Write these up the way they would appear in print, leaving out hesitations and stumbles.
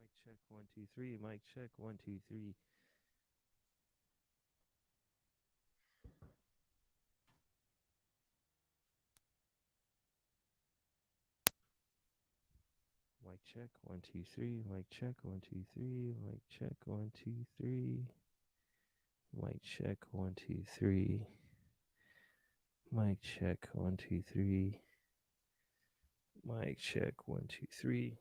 Mic check, 1, 2, 3. Mic check, 1, 2, 3. Mic check, 1, 2, 3. Mic check, 1, 2, 3. Mic check, 1, 2, 3. Mic check, 1, 2, 3. Mic check, 1, 2, 3.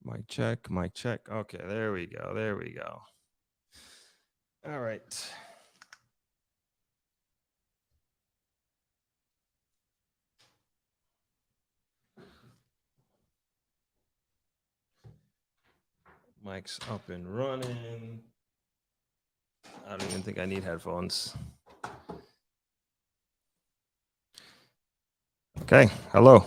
Mic check, mic check. Okay, there we go. There we go. All right. Mic's up and running. I don't even think I need headphones. Okay, hello.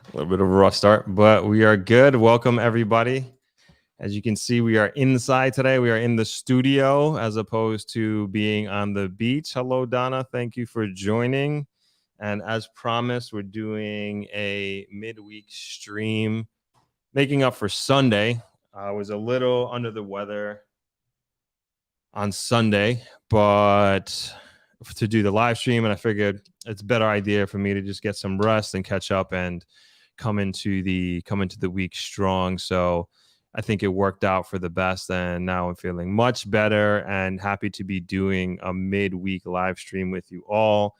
A little bit of a rough start, but we are good. Welcome, everybody. As you can see, we are inside today. We are in the studio as opposed to being on the beach. Hello, Donna. Thank you for joining. And as promised, we're doing a midweek stream, making up for Sunday. I was a little under the weather on Sunday, but to do the live stream, and I figured it's a better idea for me to just get some rest and catch up and come into the week strong. So I think it worked out for the best, and now I'm feeling much better and happy to be doing a midweek live stream with you all.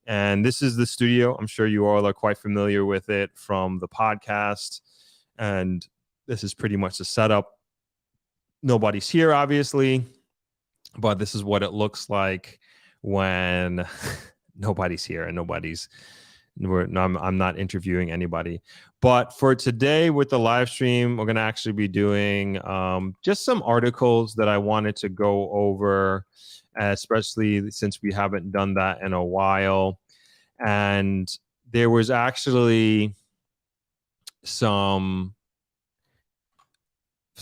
And this is the studio. I'm sure you all are quite familiar with it from the podcast, and this is pretty much the setup. Nobody's here, obviously, but this is what it looks like when nobody's here and I'm not interviewing anybody. But for today with the live stream, we're going to actually be doing just some articles that I wanted to go over, especially since we haven't done that in a while. And there was actually so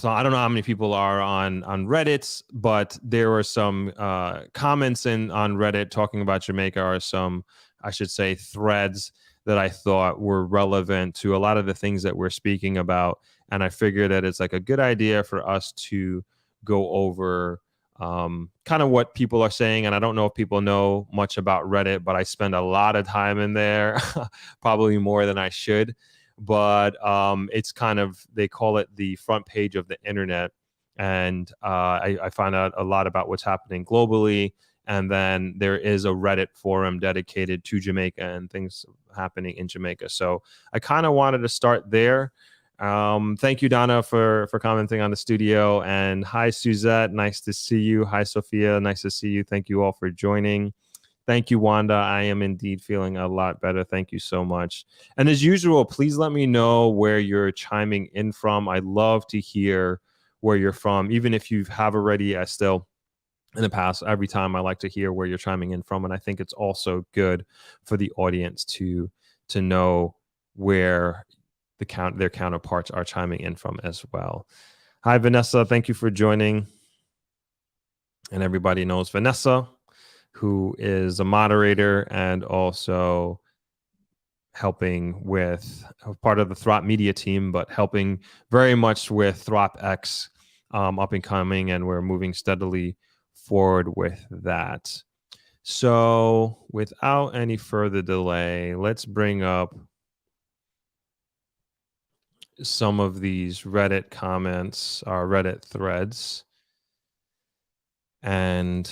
I don't know how many people are on Reddit, but there were some comments on Reddit talking about Jamaica, or some, I should say, threads that I thought were relevant to a lot of the things that we're speaking about. And I figured that it's like a good idea for us to go over kind of what people are saying. And I don't know if people know much about Reddit, but I spend a lot of time in there, probably more than I should. But it's kind of, they call it the front page of the internet. And I find out a lot about what's happening globally. And then there is a Reddit forum dedicated to Jamaica and things happening in Jamaica. So I kind of wanted to start there. Thank you, Donna, for commenting on the studio. And hi, Suzette. Nice to see you. Hi, Sophia. Nice to see you. Thank you all for joining. Thank you, Wanda. I am indeed feeling a lot better. Thank you so much. And as usual, please let me know where you're chiming in from. I love to hear where you're from, even if you have already. I still, in the past, every time I like to hear where you're chiming in from, and I think it's also good for the audience to know where their counterparts are chiming in from as well. Hi, Vanessa. Thank you for joining. And everybody knows Vanessa, who is a moderator and also helping with part of the Throp Media team, but helping very much with Throp X up and coming, and we're moving steadily forward with that. So without any further delay, let's bring up some of these Reddit comments, our Reddit threads, and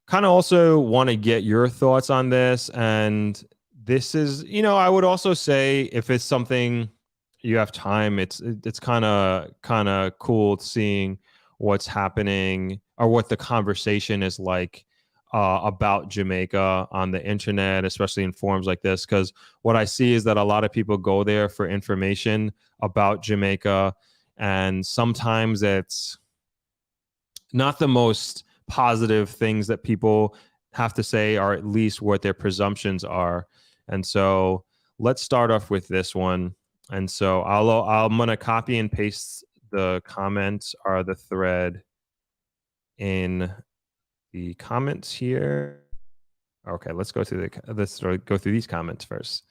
kind of also want to get your thoughts on this. And this is, I would also say if it's something you have time, it's kind of cool seeing what's happening or what the conversation is like about Jamaica on the internet, especially in forums like this. Because what I see is that a lot of people go there for information about Jamaica, and sometimes it's not the most positive things that people have to say, or at least what their presumptions are. And so let's start off with this one. And so I'm going to copy and paste the comments or the thread in the comments here. Okay, let's go through these comments first.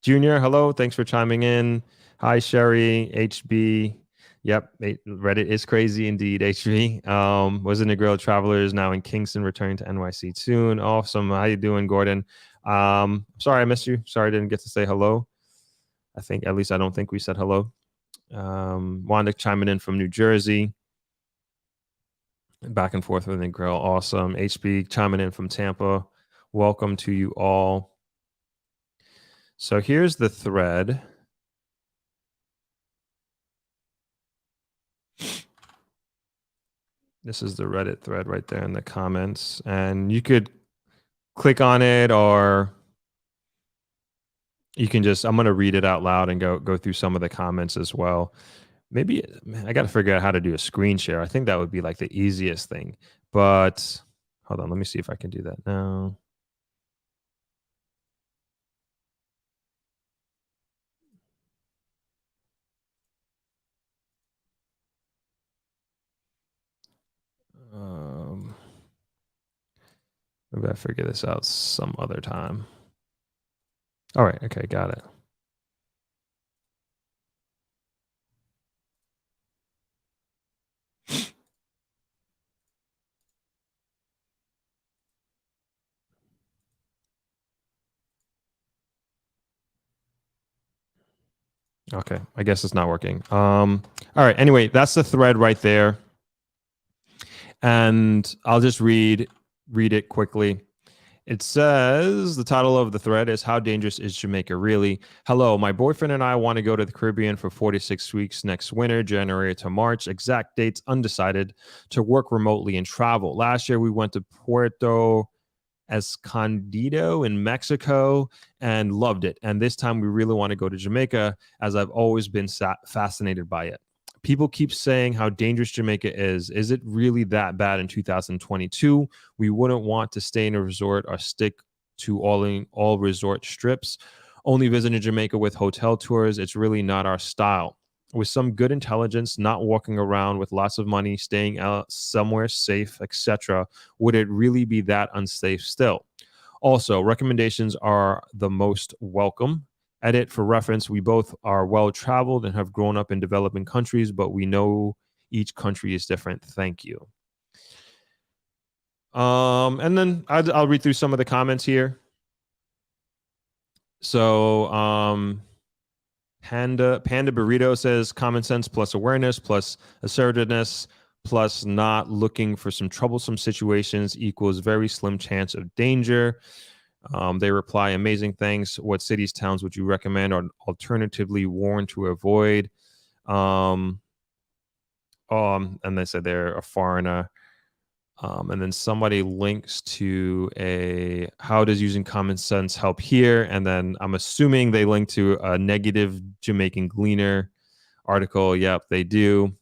Junior, hello, thanks for chiming in. Hi, Sherry, HB. Yep, Reddit is crazy indeed, HB. Was in Negril Travelers, now in Kingston, returning to NYC soon. Awesome. How you doing, Gordon? Sorry I missed you. Sorry I didn't get to say hello. I don't think we said hello. Wanda chiming in from New Jersey. Back and forth with Negril. Awesome. HB chiming in from Tampa. Welcome to you all. So here's the thread. This is the Reddit thread right there in the comments. And you could click on it, or you can I'm going to read it out loud and go through some of the comments as well. Maybe I got to figure out how to do a screen share. I think that would be like the easiest thing. But hold on, let me see if I can do that now. Maybe I figure this out some other time. All right. Okay. Got it. Okay. I guess it's not working. All right. Anyway, that's the thread right there. And I'll just read it quickly. It says the title of the thread is "How Dangerous is Jamaica Really?" Hello, my boyfriend and I want to go to the Caribbean for 46 weeks next winter, January to March. Exact dates undecided, to work remotely and travel. Last year we went to Puerto Escondido in Mexico and loved it. And this time we really want to go to Jamaica, as I've always been fascinated by it. People keep saying how dangerous Jamaica is. Is it really that bad in 2022? We wouldn't want to stay in a resort or stick to all resort strips. Only visiting Jamaica with hotel tours, it's really not our style. With some good intelligence, not walking around with lots of money, staying out somewhere safe, etc., would it really be that unsafe still? Also, recommendations are the most welcome. Edit for reference, we both are well-traveled and have grown up in developing countries, but we know each country is different. Thank you. And then I'll read through some of the comments here. So, Panda Burrito says common sense plus awareness plus assertiveness plus not looking for some troublesome situations equals very slim chance of danger. They reply, amazing, thanks. What cities, towns would you recommend or alternatively warn to avoid? And they said they're a foreigner. And then somebody links to a how does using common sense help here? And then I'm assuming they link to a negative Jamaican Gleaner article. Yep, they do.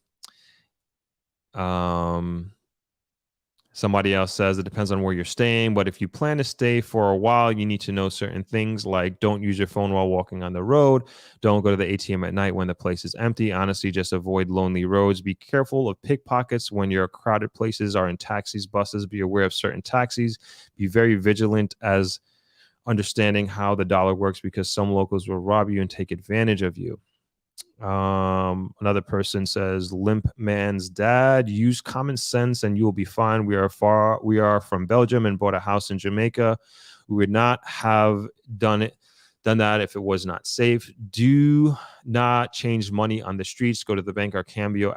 Somebody else says it depends on where you're staying, but if you plan to stay for a while, you need to know certain things like don't use your phone while walking on the road, don't go to the ATM at night when the place is empty. Honestly, just avoid lonely roads. Be careful of pickpockets when you're crowded places or in taxis, buses. Be aware of certain taxis. Be very vigilant as understanding how the dollar works because some locals will rob you and take advantage of you. Another person says limp man's dad, use common sense and you will be fine. We are from Belgium and bought a house in Jamaica. We would not have done that if it was not safe. Do not change money on the streets. Go to the bank or cambio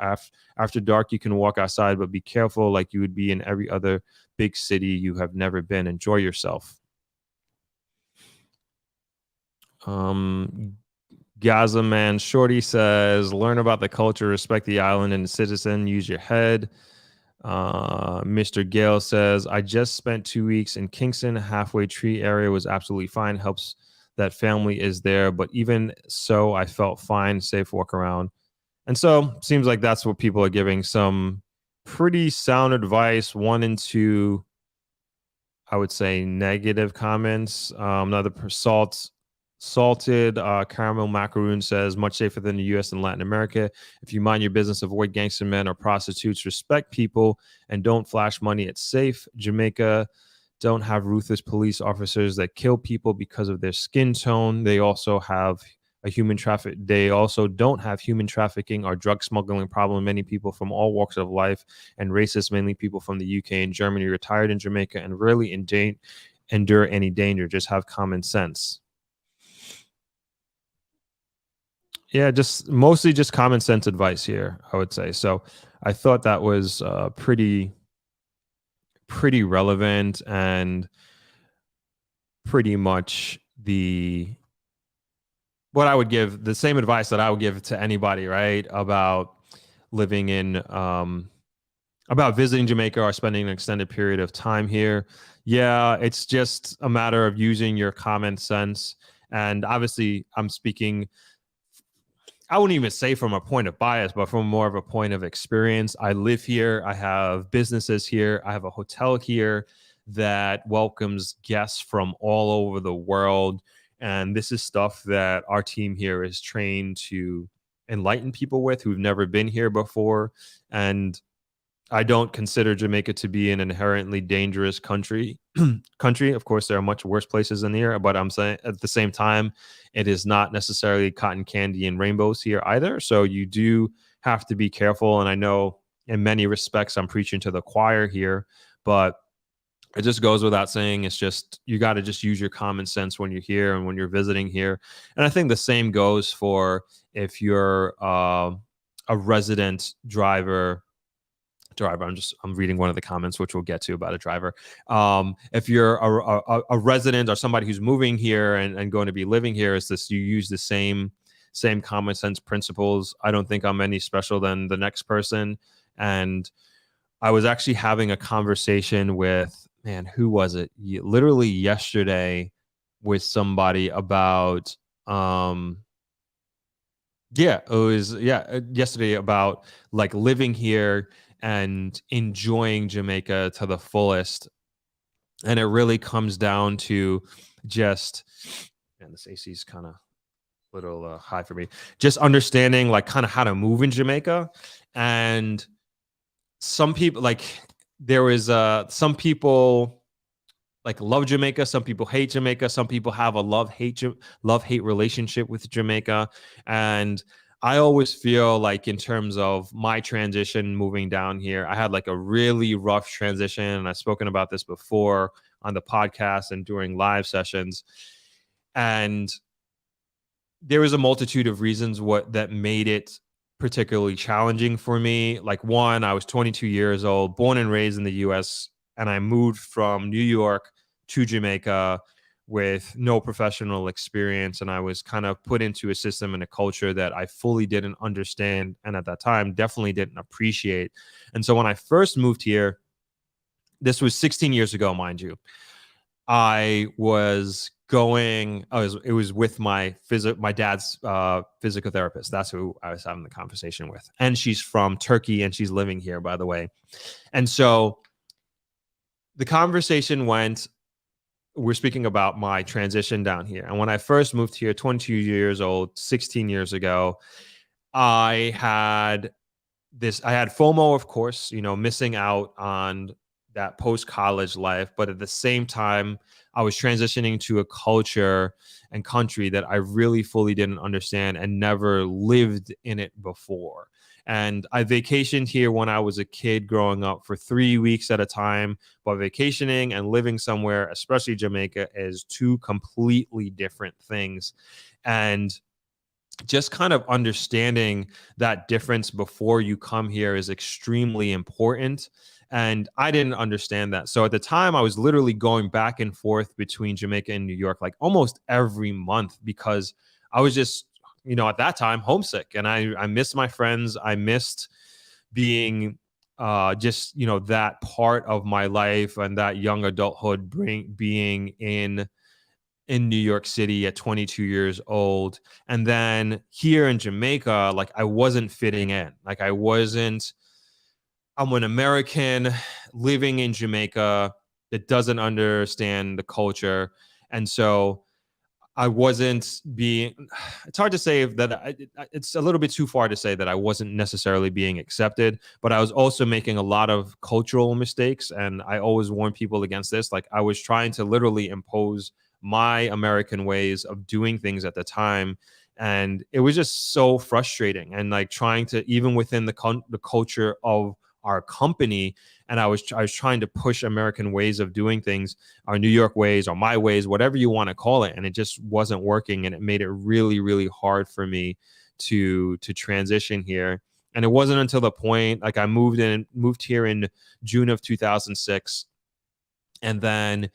after dark. You can walk outside, but be careful like you would be in every other big city you have never been. Enjoy yourself. Gaza Man Shorty says, learn about the culture, respect the island and the citizen, use your head. Mr. Gale says, I just spent 2 weeks in Kingston. Halfway tree area was absolutely fine. Helps that family is there. But even so, I felt fine, safe walk around. And so seems like that's what people are giving some pretty sound advice. 1 and 2, I would say negative comments. Another salted caramel macaroon says much safer than the US and Latin America. If you mind your business, avoid gangster men or prostitutes, respect people and don't flash money. It's safe. Jamaica don't have ruthless police officers that kill people because of their skin tone. They also don't have human trafficking or drug smuggling problem. Many people from all walks of life and races, mainly people from the UK and Germany, retired in Jamaica and rarely endure any danger. Just have common sense. Yeah, just mostly just common sense advice here, I would say. So I thought that was pretty relevant and pretty much what I would give, the same advice that I would give to anybody, right? About living in, about visiting Jamaica or spending an extended period of time here. Yeah, it's just a matter of using your common sense. And obviously, I'm speaking, I wouldn't even say from a point of bias, but from more of a point of experience. I live here. I have businesses here. I have a hotel here that welcomes guests from all over the world. And this is stuff that our team here is trained to enlighten people with who've never been here before. And I don't consider Jamaica to be an inherently dangerous country. Of course, there are much worse places in the area, but I'm saying at the same time, it is not necessarily cotton candy and rainbows here either. So you do have to be careful. And I know in many respects, I'm preaching to the choir here, but it just goes without saying. It's just, you got to just use your common sense when you're here and when you're visiting here. And I think the same goes for if you're a resident driver. I'm reading one of the comments, which we'll get to about a driver. If you're a resident or somebody who's moving here and going to be living here, is this, you use the same common sense principles. I don't think I'm any special than the next person. And I was actually having a conversation with, man, who was it? Literally yesterday with somebody about, yesterday about like living here and enjoying Jamaica to the fullest. And it really comes down to just, and this AC is kind of a little high for me, just understanding like kind of how to move in Jamaica. And some people, like, there was some people like love Jamaica, some people hate Jamaica, some people have a love-hate relationship with Jamaica. And I always feel like in terms of my transition moving down here, I had like a really rough transition. And I've spoken about this before on the podcast and during live sessions. And there was a multitude of reasons that made it particularly challenging for me. Like, one, I was 22 years old, born and raised in the US, and I moved from New York to Jamaica with no professional experience. And I was kind of put into a system and a culture that I fully didn't understand. And at that time, definitely didn't appreciate. And so when I first moved here, this was 16 years ago, mind you. It was with my dad's physical therapist. That's who I was having the conversation with. And she's from Turkey and she's living here, by the way. And so the conversation went, we're speaking about my transition down here. And when I first moved here, 22 years old, 16 years ago, I had FOMO, of course, missing out on that post-college life. But at the same time, I was transitioning to a culture and country that I really fully didn't understand and never lived in it before. And I vacationed here when I was a kid growing up for 3 weeks at a time. But vacationing and living somewhere, especially Jamaica, is two completely different things. And just kind of understanding that difference before you come here is extremely important. And I didn't understand that. So at the time, I was literally going back and forth between Jamaica and New York like almost every month because I was just, at that time, homesick. And I missed my friends. I missed being that part of my life and that young adulthood being in New York City at 22 years old. And then here in Jamaica, like I wasn't fitting in. Like I'm an American living in Jamaica that doesn't understand the culture. And so I wasn't it's hard to say that it's a little bit too far to say that I wasn't necessarily being accepted, but I was also making a lot of cultural mistakes. And I always warn people against this. Like I was trying to literally impose my American ways of doing things at the time. And it was just so frustrating. And like trying to, even within the culture of our company, and I was trying to push American ways of doing things, our New York ways or my ways, whatever you want to call it. And it just wasn't working. And it made it really, really hard for me to transition here. And it wasn't until the point, like I moved here in June of 2006. And then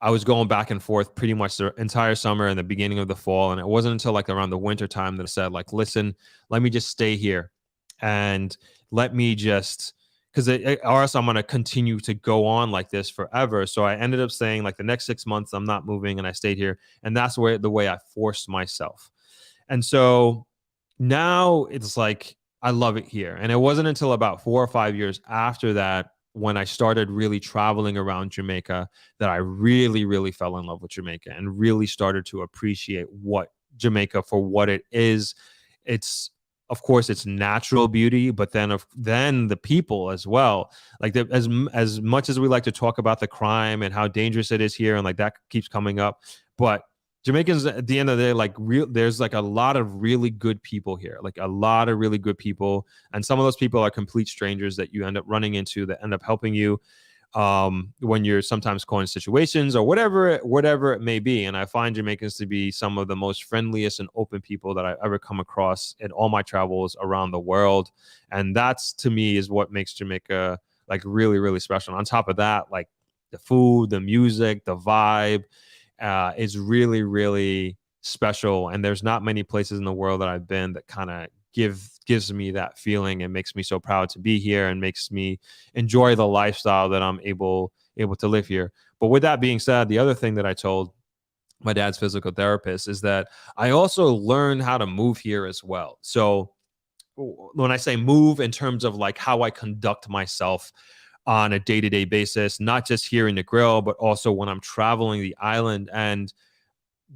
I was going back and forth pretty much the entire summer and the beginning of the fall. And it wasn't until like around the winter time that I said, like, listen, let me just stay here and let me just, because or else I'm going to continue to go on like this forever. So I ended up saying like the next 6 months, I'm not moving, and I stayed here. And that's the way I forced myself. And so now it's like, I love it here. And it wasn't until about 4 or 5 years after that, when I started really traveling around Jamaica, that I really, really fell in love with Jamaica and really started to appreciate what Jamaica for what it is. Of course, it's natural beauty, but then the people as well. Like as much as we like to talk about the crime and how dangerous it is here, and like that keeps coming up, but Jamaicans at the end of the day, like there's like a lot of really good people here, like a lot of really good people. And some of those people are complete strangers that you end up running into that end up helping you when you're sometimes caught in situations or whatever it may be. And I find Jamaicans to be some of the most friendliest and open people that I've ever come across in all my travels around the world. And that's, to me, is what makes Jamaica like really, really special. And on top of that, like the food, the music, the vibe, is really, really special. And there's not many places in the world that I've been that kind of gives me that feeling and makes me so proud to be here and makes me enjoy the lifestyle that I'm able to live here. But with that being said, the other thing that I told my dad's physical therapist is that I also learned how to move here as well. So when I say move in terms of like how I conduct myself on a day-to-day basis, not just here in Negril, but also when I'm traveling the island. And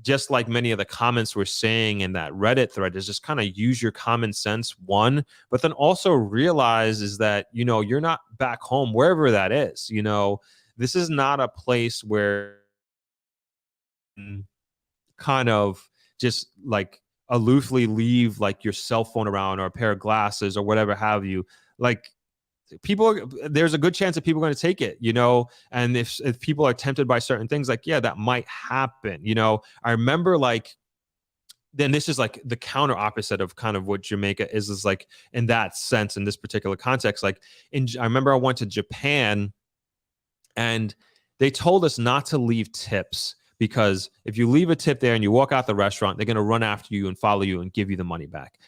just like many of the comments we're saying in that Reddit thread, is just kind of use your common sense, one, but then also realize is that, you're not back home, wherever that is. This is not a place where kind of just like aloofly leave like your cell phone around or a pair of glasses or whatever have you. Like, there's a good chance that people are going to take it, and if people are tempted by certain things, like, yeah, that might happen. I remember then this is like the counter opposite of kind of what Jamaica is like in that sense, in this particular context. Like I remember I went to Japan and they told us not to leave tips, because if you leave a tip there and you walk out the restaurant, they're going to run after you and follow you and give you the money back.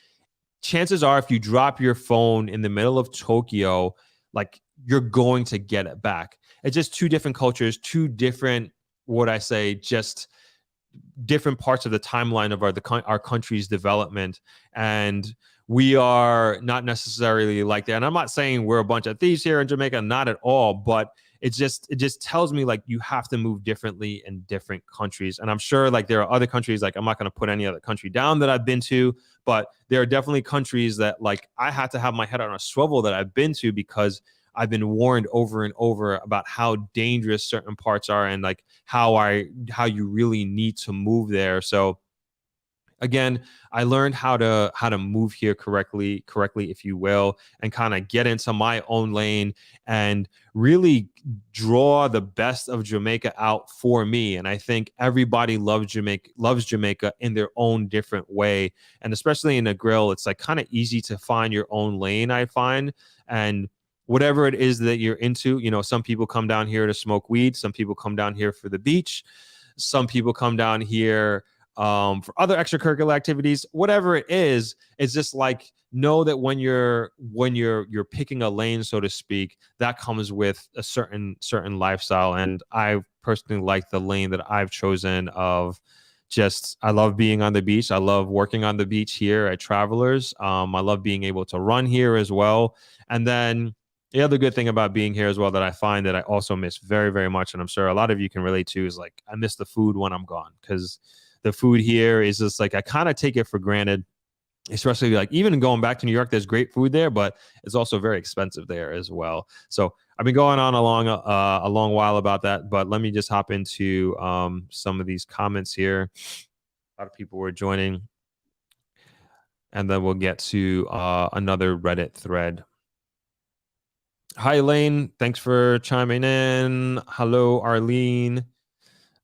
Chances are, if you drop your phone in the middle of Tokyo, like, you're going to get it back. it's just two different cultures, two different, what I say, just different parts of the timeline of our country's development. And we are not necessarily like that. And I'm not saying we're a bunch of thieves here in Jamaica, not at all, but it just tells me like you have to move differently in different countries. And I'm sure like there are other countries, like I'm not going to put any other country down that I've been to, but there are definitely countries that like I had to have my head on a swivel that I've been to, because I've been warned over and over about how dangerous certain parts are, and like how you really need to move there. So again, I learned how to move here correctly, if you will, and kind of get into my own lane and really draw the best of Jamaica out for me. And I think everybody loves Jamaica in their own different way. And especially in Negril, it's like kind of easy to find your own lane, I find. And whatever it is that you're into, some people come down here to smoke weed, some people come down here for the beach, some people come down here for other extracurricular activities. Whatever it is, it's just like, know that when you're picking a lane, so to speak, that comes with a certain lifestyle. And I personally like the lane that I've chosen of just, I love being on the beach. I love working on the beach here at Travelers. I love being able to run here as well. And then the other good thing about being here as well that I find that I also miss very, very much, and I'm sure a lot of you can relate to, is like I miss the food when I'm gone, because the food here is just like I kind of take it for granted, especially like even going back to New York. There's great food there, but it's also very expensive there as well. So I've been going on a long while about that, but let me just hop into some of these comments here. A lot of people were joining, and then we'll get to another Reddit thread. Hi, Elaine. Thanks for chiming in. Hello, Arlene.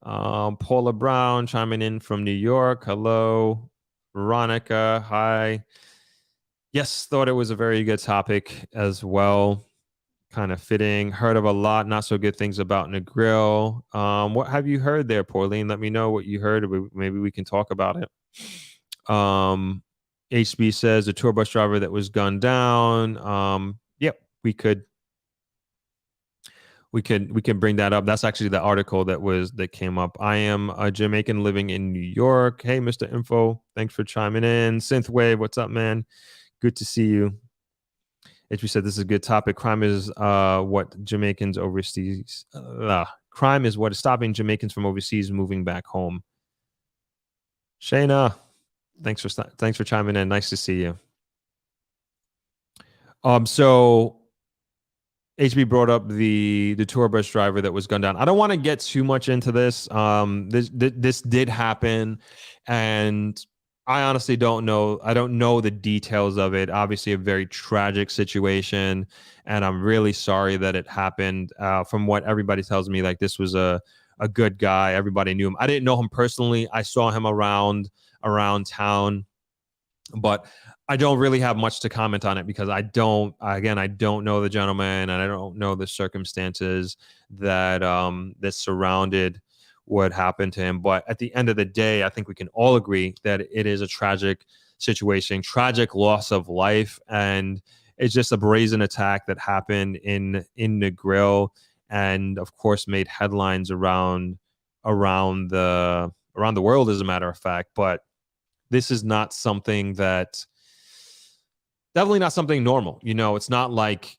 Paula Brown chiming in from New York. Hello. Veronica. Hi. Yes, thought it was a very good topic as well. Kind of fitting. Heard of a lot not so good things about Negril. What have you heard there, Pauline? Let me know what you heard. Maybe we can talk about it. HB says the tour bus driver that was gunned down. Yep, we could bring that up. That's actually the article that came up. I am a Jamaican living in New York. Hey, Mr. Info, thanks for chiming in. Synthwave, what's up, man? Good to see you. HB said this is a good topic. Crime is what Jamaicans overseas. Crime is what is stopping Jamaicans from overseas moving back home. Shayna, thanks for chiming in. Nice to see you. So HB brought up the tour bus driver that was gunned down. I don't want to get too much into this. This did happen, and I honestly don't know. I don't know the details of it. Obviously, a very tragic situation, and I'm really sorry that it happened. From what everybody tells me, like this was a good guy. Everybody knew him. I didn't know him personally. I saw him around town, but I don't really have much to comment on it because I don't know the gentleman, and I don't know the circumstances that that surrounded what happened to him. But at the end of the day, I think we can all agree that it is a tragic situation, tragic loss of life, and it's just a brazen attack that happened in Negril, and of course made headlines around the world, as a matter of fact. But this is not something that, definitely not something normal. It's not like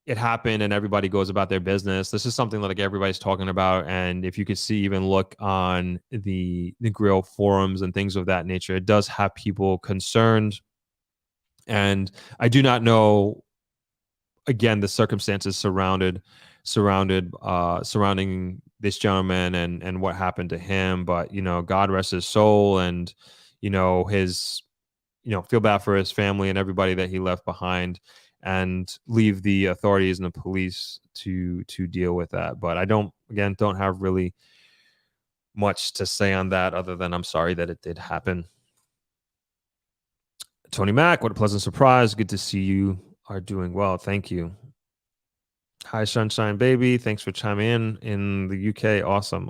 it happened and everybody goes about their business. This is something that like everybody's talking about. And if you could see, even look on the Negril forums and things of that nature, it does have people concerned. And I do not know, again, the circumstances surrounding this gentleman and what happened to him. But, God rest his soul, and, feel bad for his family and everybody that he left behind, and leave the authorities and the police to deal with that. But I don't have really much to say on that, other than I'm sorry that it did happen. Tony Mack, what a pleasant surprise. Good to see you are doing well. Thank you. Hi, Sunshine Baby. Thanks for chiming in the UK. Awesome.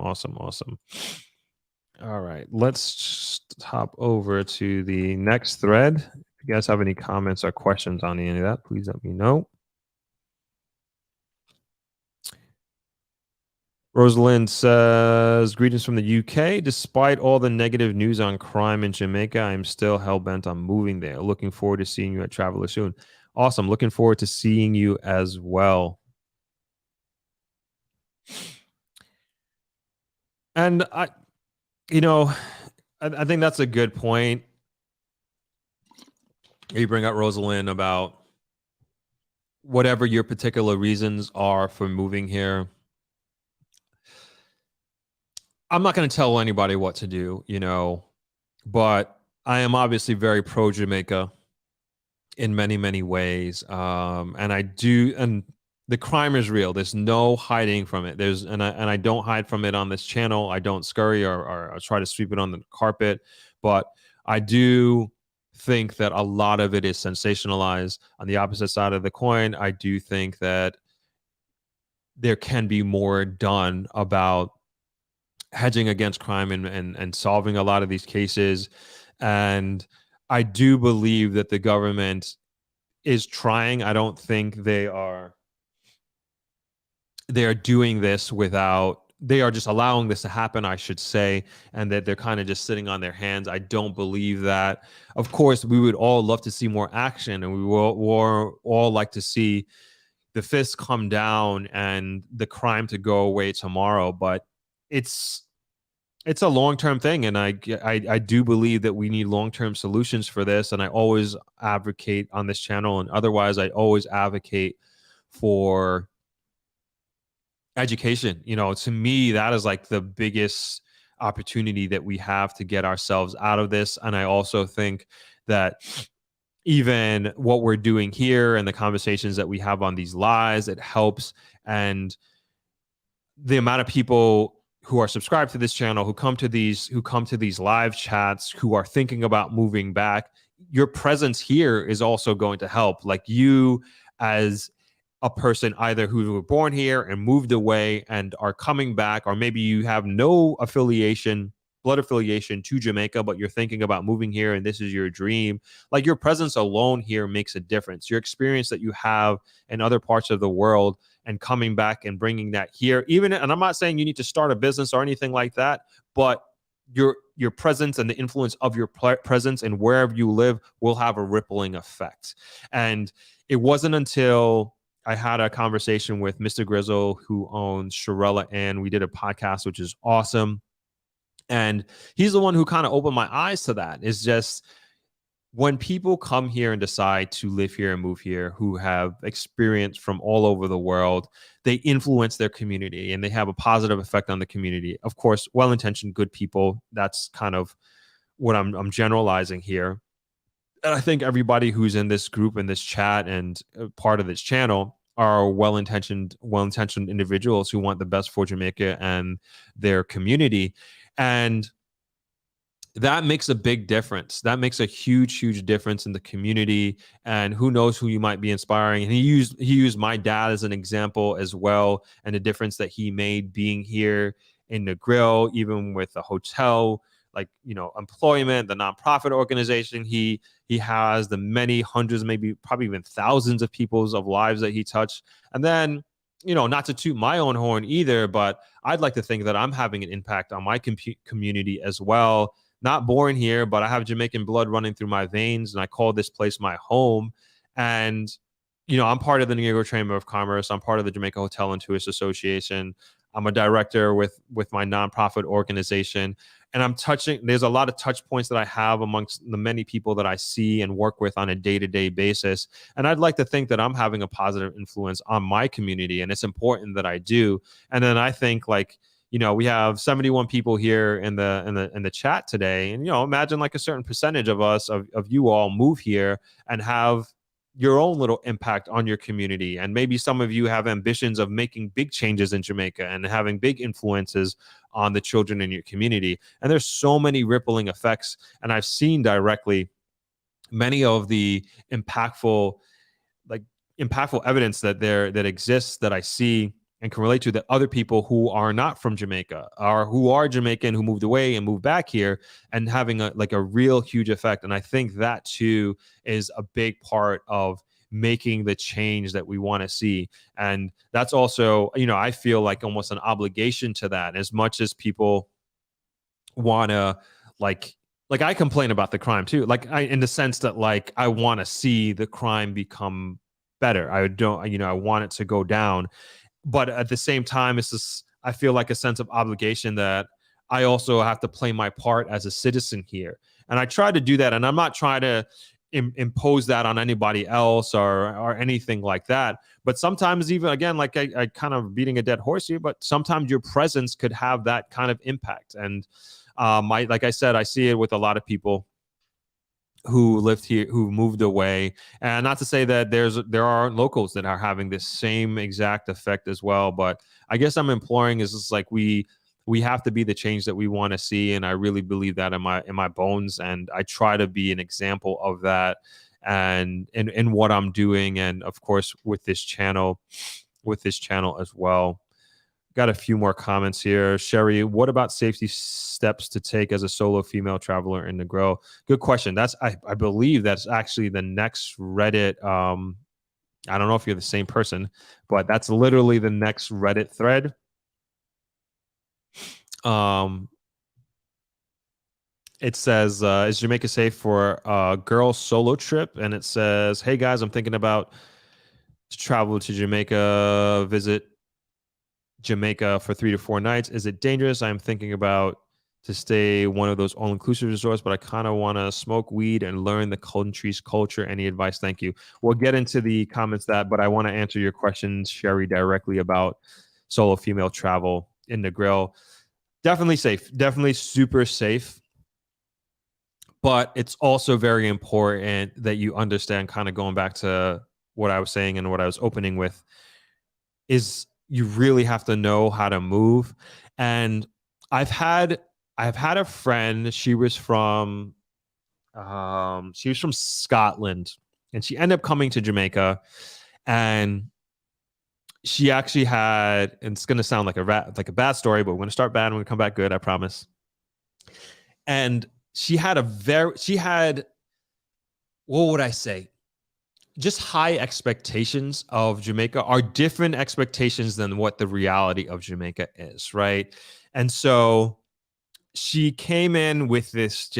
All right, let's hop over to the next thread. If you guys have any comments or questions on any of that, please let me know. Rosalind says, greetings from the UK. Despite all the negative news on crime in Jamaica, I'm still hell-bent on moving there. Looking forward to seeing you at Traveler soon. Awesome. Looking forward to seeing you as well. And I think that's a good point. You bring up Rosalind about whatever your particular reasons are for moving here. I'm not going to tell anybody what to do, but I am obviously very pro Jamaica in many, many ways. And the crime is real. There's no hiding from it. And I don't hide from it on this channel. I don't scurry or try to sweep it on the carpet, but I do think that a lot of it is sensationalized. On the opposite side of the coin, I do think that there can be more done about hedging against crime and solving a lot of these cases. And I do believe that the government is trying. I don't think they are doing this without, they are just allowing this to happen, I should say, and that they're kind of just sitting on their hands. I don't believe that. Of course, we would all love to see more action, and we will all like to see the fists come down and the crime to go away tomorrow. But it's a long-term thing, and I do believe that we need long-term solutions for this. And I always advocate on this channel, and otherwise, I always advocate for education. To me, that is like the biggest opportunity that we have to get ourselves out of this. And I also think that even what we're doing here and the conversations that we have on these lives, it helps. And the amount of people who are subscribed to this channel, who come to these live chats, who are thinking about moving back, your presence here is also going to help. Like, you as a person either who were born here and moved away and are coming back, or maybe you have no blood affiliation to Jamaica, but you're thinking about moving here and this is your dream. Like, your presence alone here makes a difference. Your experience that you have in other parts of the world and coming back and bringing that here, and I'm not saying you need to start a business or anything like that, but your presence and the influence of your presence and wherever you live will have a rippling effect. And it wasn't until I had a conversation with Mr. Grizzle, who owns Shirella Inn. We did a podcast, which is awesome. And he's the one who kind of opened my eyes to that. It's just, when people come here and decide to live here and move here, who have experience from all over the world, they influence their community and they have a positive effect on the community. Of course, well-intentioned, good people. That's kind of what I'm generalizing here. And I think everybody who's in this group, in this chat, and part of this channel are well-intentioned individuals who want the best for Jamaica and their community. And that makes a big difference. That makes a huge, huge difference in the community. And who knows who you might be inspiring. And he used my dad as an example as well, and the difference that he made being here in Negril, even with the hotel, like, employment, the nonprofit organization he has, the many hundreds, maybe probably even thousands of people's lives that he touched. And then, not to toot my own horn either, but I'd like to think that I'm having an impact on my community as well. Not born here, but I have Jamaican blood running through my veins, and I call this place my home. And, I'm part of the Negril Chamber of Commerce. I'm part of the Jamaica Hotel and Tourist Association. I'm a director with my nonprofit organization. And there's a lot of touch points that I have amongst the many people that I see and work with on a day-to-day basis. And I'd like to think that I'm having a positive influence on my community, and it's important that I do. And then I think, like, we have 71 people here in the chat today, and imagine like a certain percentage of us, of you all, move here and have your own little impact on your community. And maybe some of you have ambitions of making big changes in Jamaica and having big influences on the children in your community. And there's so many rippling effects. And I've seen directly many of the impactful evidence that exists, that I see and can relate to, that other people who are not from Jamaica, or who are Jamaican, who moved away and moved back here, and having a real huge effect. And I think that too is a big part of making the change that we want to see. And that's also, I feel like almost an obligation to that, as much as people want to like I complain about the crime too, in the sense that I want to see the crime become better. I don't, I want it to go down, but at the same time, it's this, I feel like a sense of obligation that I also have to play my part as a citizen here. And I try to do that. And I'm not trying to impose that on anybody else or anything like that. But sometimes, even again, like I kind of beating a dead horse here, but sometimes your presence could have that kind of impact. And like I said, I see it with a lot of people who lived here, who moved away. And not to say that there aren't locals that are having this same exact effect as well, but I guess I'm imploring is just like we have to be the change that we want to see, and I really believe that in my bones, and I try to be an example of that, and in what I'm doing, and of course with this channel as well. Got a few more comments here. Sherry, what about safety steps to take as a solo female traveler in Negril? Good question. I believe that's actually the next Reddit. I don't know if you're the same person, but that's literally the next Reddit thread. It says, is Jamaica safe for a girl solo trip? And it says, hey guys, I'm thinking about to travel to Jamaica, visit Jamaica for 3 to 4 nights. Is it dangerous? I'm thinking about to stay one of those all-inclusive resorts, but I kind of want to smoke weed and learn the country's culture. Any advice? Thank you. We'll get into the comments but I want to answer your questions, Sherry, directly about solo female travel in Negril. Definitely safe. Definitely super safe. But it's also very important that you understand, kind of going back to what I was saying and what I was opening with, is you really have to know how to move. And I've had a friend, she was from Scotland, and she ended up coming to Jamaica, and she actually had, and it's going to sound like a bad story, but we're going to start bad and we're going to come back good, I promise. And she had what would I say? Just high expectations of Jamaica, are different expectations than what the reality of Jamaica is, right? And so she came in with this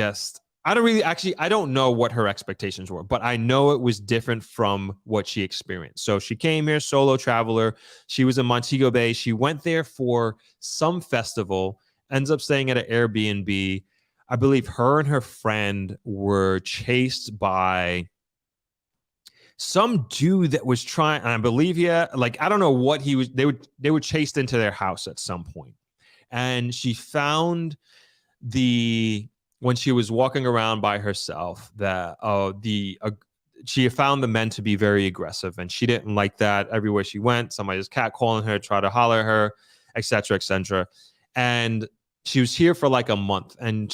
I don't know what her expectations were, but I know it was different from what she experienced. So she came here, solo traveler. She was in Montego Bay. She went there for some festival, ends up staying at an Airbnb. I believe her and her friend were chased by some dude that was trying, and I believe, I don't know what he was. They were chased into their house at some point, and she found when she was walking around by herself that she found the men to be very aggressive, and she didn't like that. Everywhere she went, somebody was catcalling her, try to holler at her, etc., etc. And she was here for like a month, and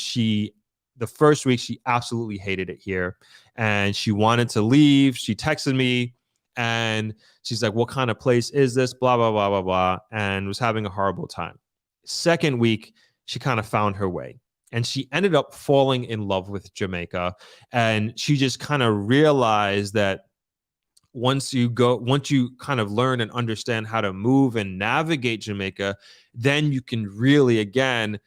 the first week she absolutely hated it here, and she wanted to leave. She texted me, and she's like, what kind of place is this? Blah, blah, blah, blah, blah, and was having a horrible time. Second week, she kind of found her way, and she ended up falling in love with Jamaica. And she just kind of realized that once you kind of learn and understand how to move and navigate Jamaica, then you can really, again,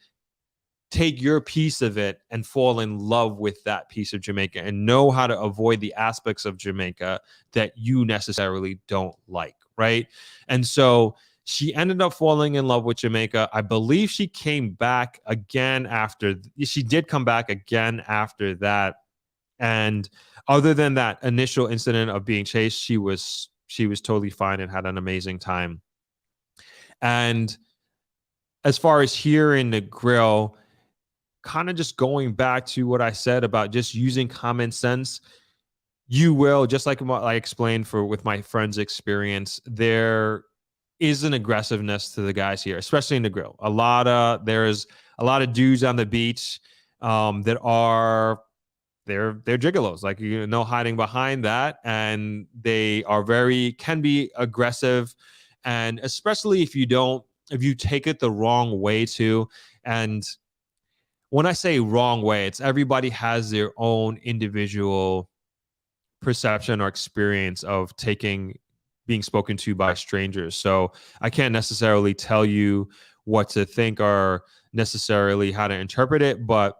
take your piece of it and fall in love with that piece of Jamaica and know how to avoid the aspects of Jamaica that you necessarily don't like, right? And so she ended up falling in love with Jamaica. I believe she came back again she did come back again after that. And other than that initial incident of being chased, she was totally fine and had an amazing time. And as far as here in Negril, kind of just going back to what I said about just using common sense, you will, just like what I explained with my friend's experience, there is an aggressiveness to the guys here, especially in Negril. There's a lot of dudes on the beach that are they're gigolos, like, no hiding behind that, and they can be aggressive, and especially if you take it the wrong way too. And when I say wrong way, it's everybody has their own individual perception or experience of being spoken to by strangers. So I can't necessarily tell you what to think or necessarily how to interpret it, but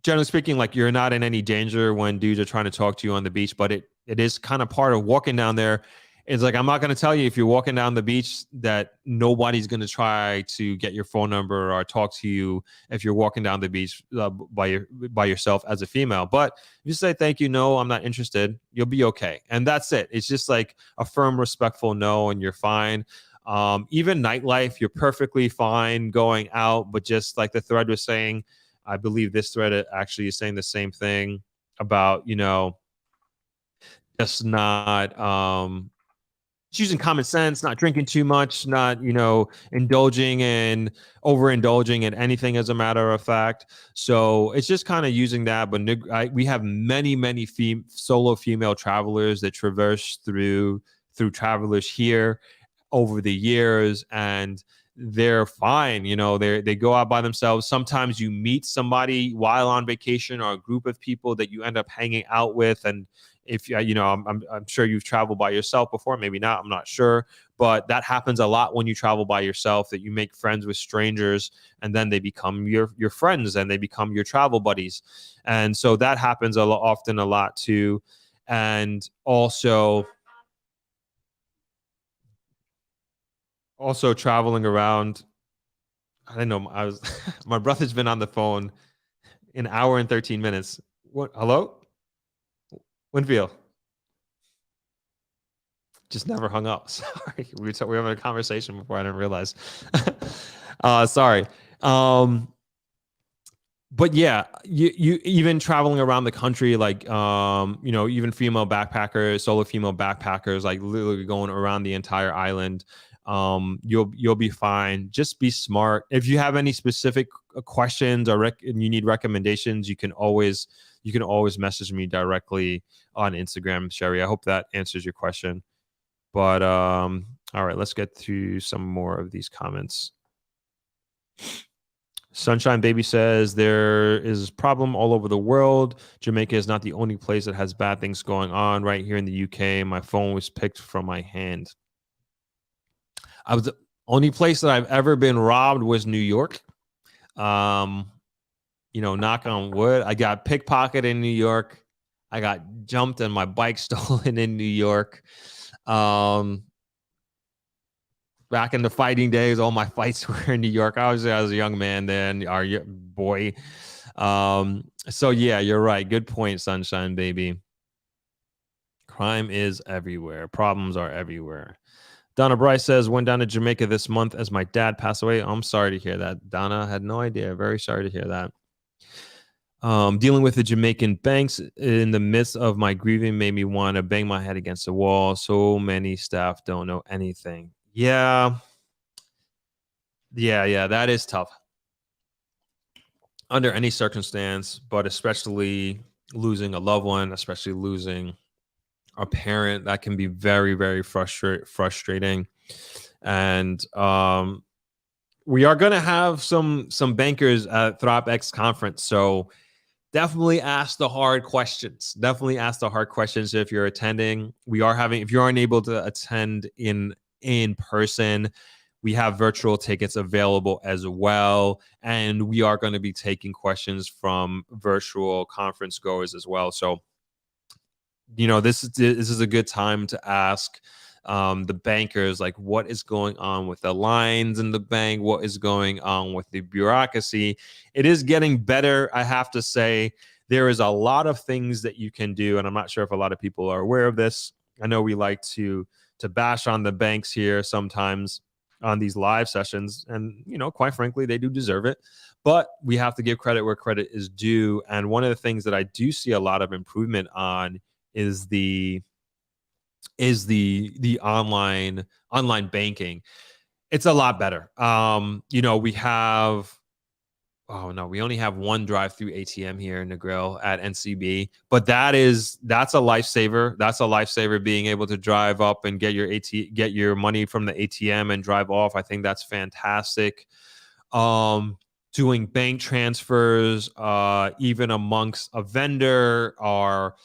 generally speaking, like, you're not in any danger when dudes are trying to talk to you on the beach, but it is kind of part of walking down there. It's like, I'm not going to tell you if you're walking down the beach that nobody's going to try to get your phone number or talk to you if you're walking down the beach by yourself as a female. But if you say thank you, no, I'm not interested, you'll be okay. And that's it. It's just like a firm, respectful no, and you're fine. Even nightlife, you're perfectly fine going out, but just like the thread was saying, I believe this thread actually is saying the same thing about, just not using common sense, not drinking too much, not, indulging and overindulging in anything, as a matter of fact. So it's just kind of using that. But we have many solo female travelers that traverse through travelers here over the years, and they're fine. They go out by themselves. Sometimes you meet somebody while on vacation, or a group of people that you end up hanging out with. And if I'm sure you've traveled by yourself before, maybe not, I'm not sure, but that happens a lot when you travel by yourself, that you make friends with strangers, and then they become your friends, and they become your travel buddies. And so that happens often a lot too. And also traveling around. I don't know. My brother's been on the phone an hour and 13 minutes. What? Hello? Winfield. Just never hung up. Sorry. We were having a conversation before. I didn't realize. Sorry. But yeah, you even traveling around the country, like, even female backpackers, solo female backpackers, like literally going around the entire island. You'll be fine. Just be smart. If you have any specific questions or you need recommendations, you can always message me directly on Instagram, Sherry. I hope that answers your question. But all right, let's get to some more of these comments. Sunshine Baby says there is problem all over the world. Jamaica is not the only place that has bad things going on. Right here in the UK, my phone was picked from my hand. The only place that I've ever been robbed was New York. Knock on wood. I got pickpocketed in New York. I got jumped and my bike stolen in New York. Back in the fighting days, all my fights were in New York. I was a young man then, our boy. So yeah, you're right. Good point, Sunshine Baby. Crime is everywhere. Problems are everywhere. Donna Bryce says, went down to Jamaica this month as my dad passed away. I'm sorry to hear that, Donna. I had no idea. Very sorry to hear that. Dealing with the Jamaican banks in the midst of my grieving made me want to bang my head against the wall. So many staff don't know anything. Yeah, that is tough under any circumstance, but especially losing a loved one, especially losing a parent, that can be very, very frustrating. And we are going to have some bankers at ThropX conference, so definitely ask the hard questions. If you're attending. If you aren't able to attend in person, we have virtual tickets available as well, and we are going to be taking questions from virtual conference goers as well. So, this is a good time to ask the bankers, like, what is going on with the lines in the bank? What is going on with the bureaucracy? It is getting better, I have to say. There is a lot of things that you can do, and I'm not sure if a lot of people are aware of this. I know we like to bash on the banks here sometimes on these live sessions, and quite frankly, they do deserve it, but we have to give credit where credit is due. And one of the things that I do see a lot of improvement on is the online banking. It's a lot better. We have we only have one drive-through ATM here in Negril at NCB, but that's a lifesaver. That's a lifesaver, being able to drive up and get your money from the ATM and drive off. I think that's fantastic. Doing bank transfers, even amongst a vendor, or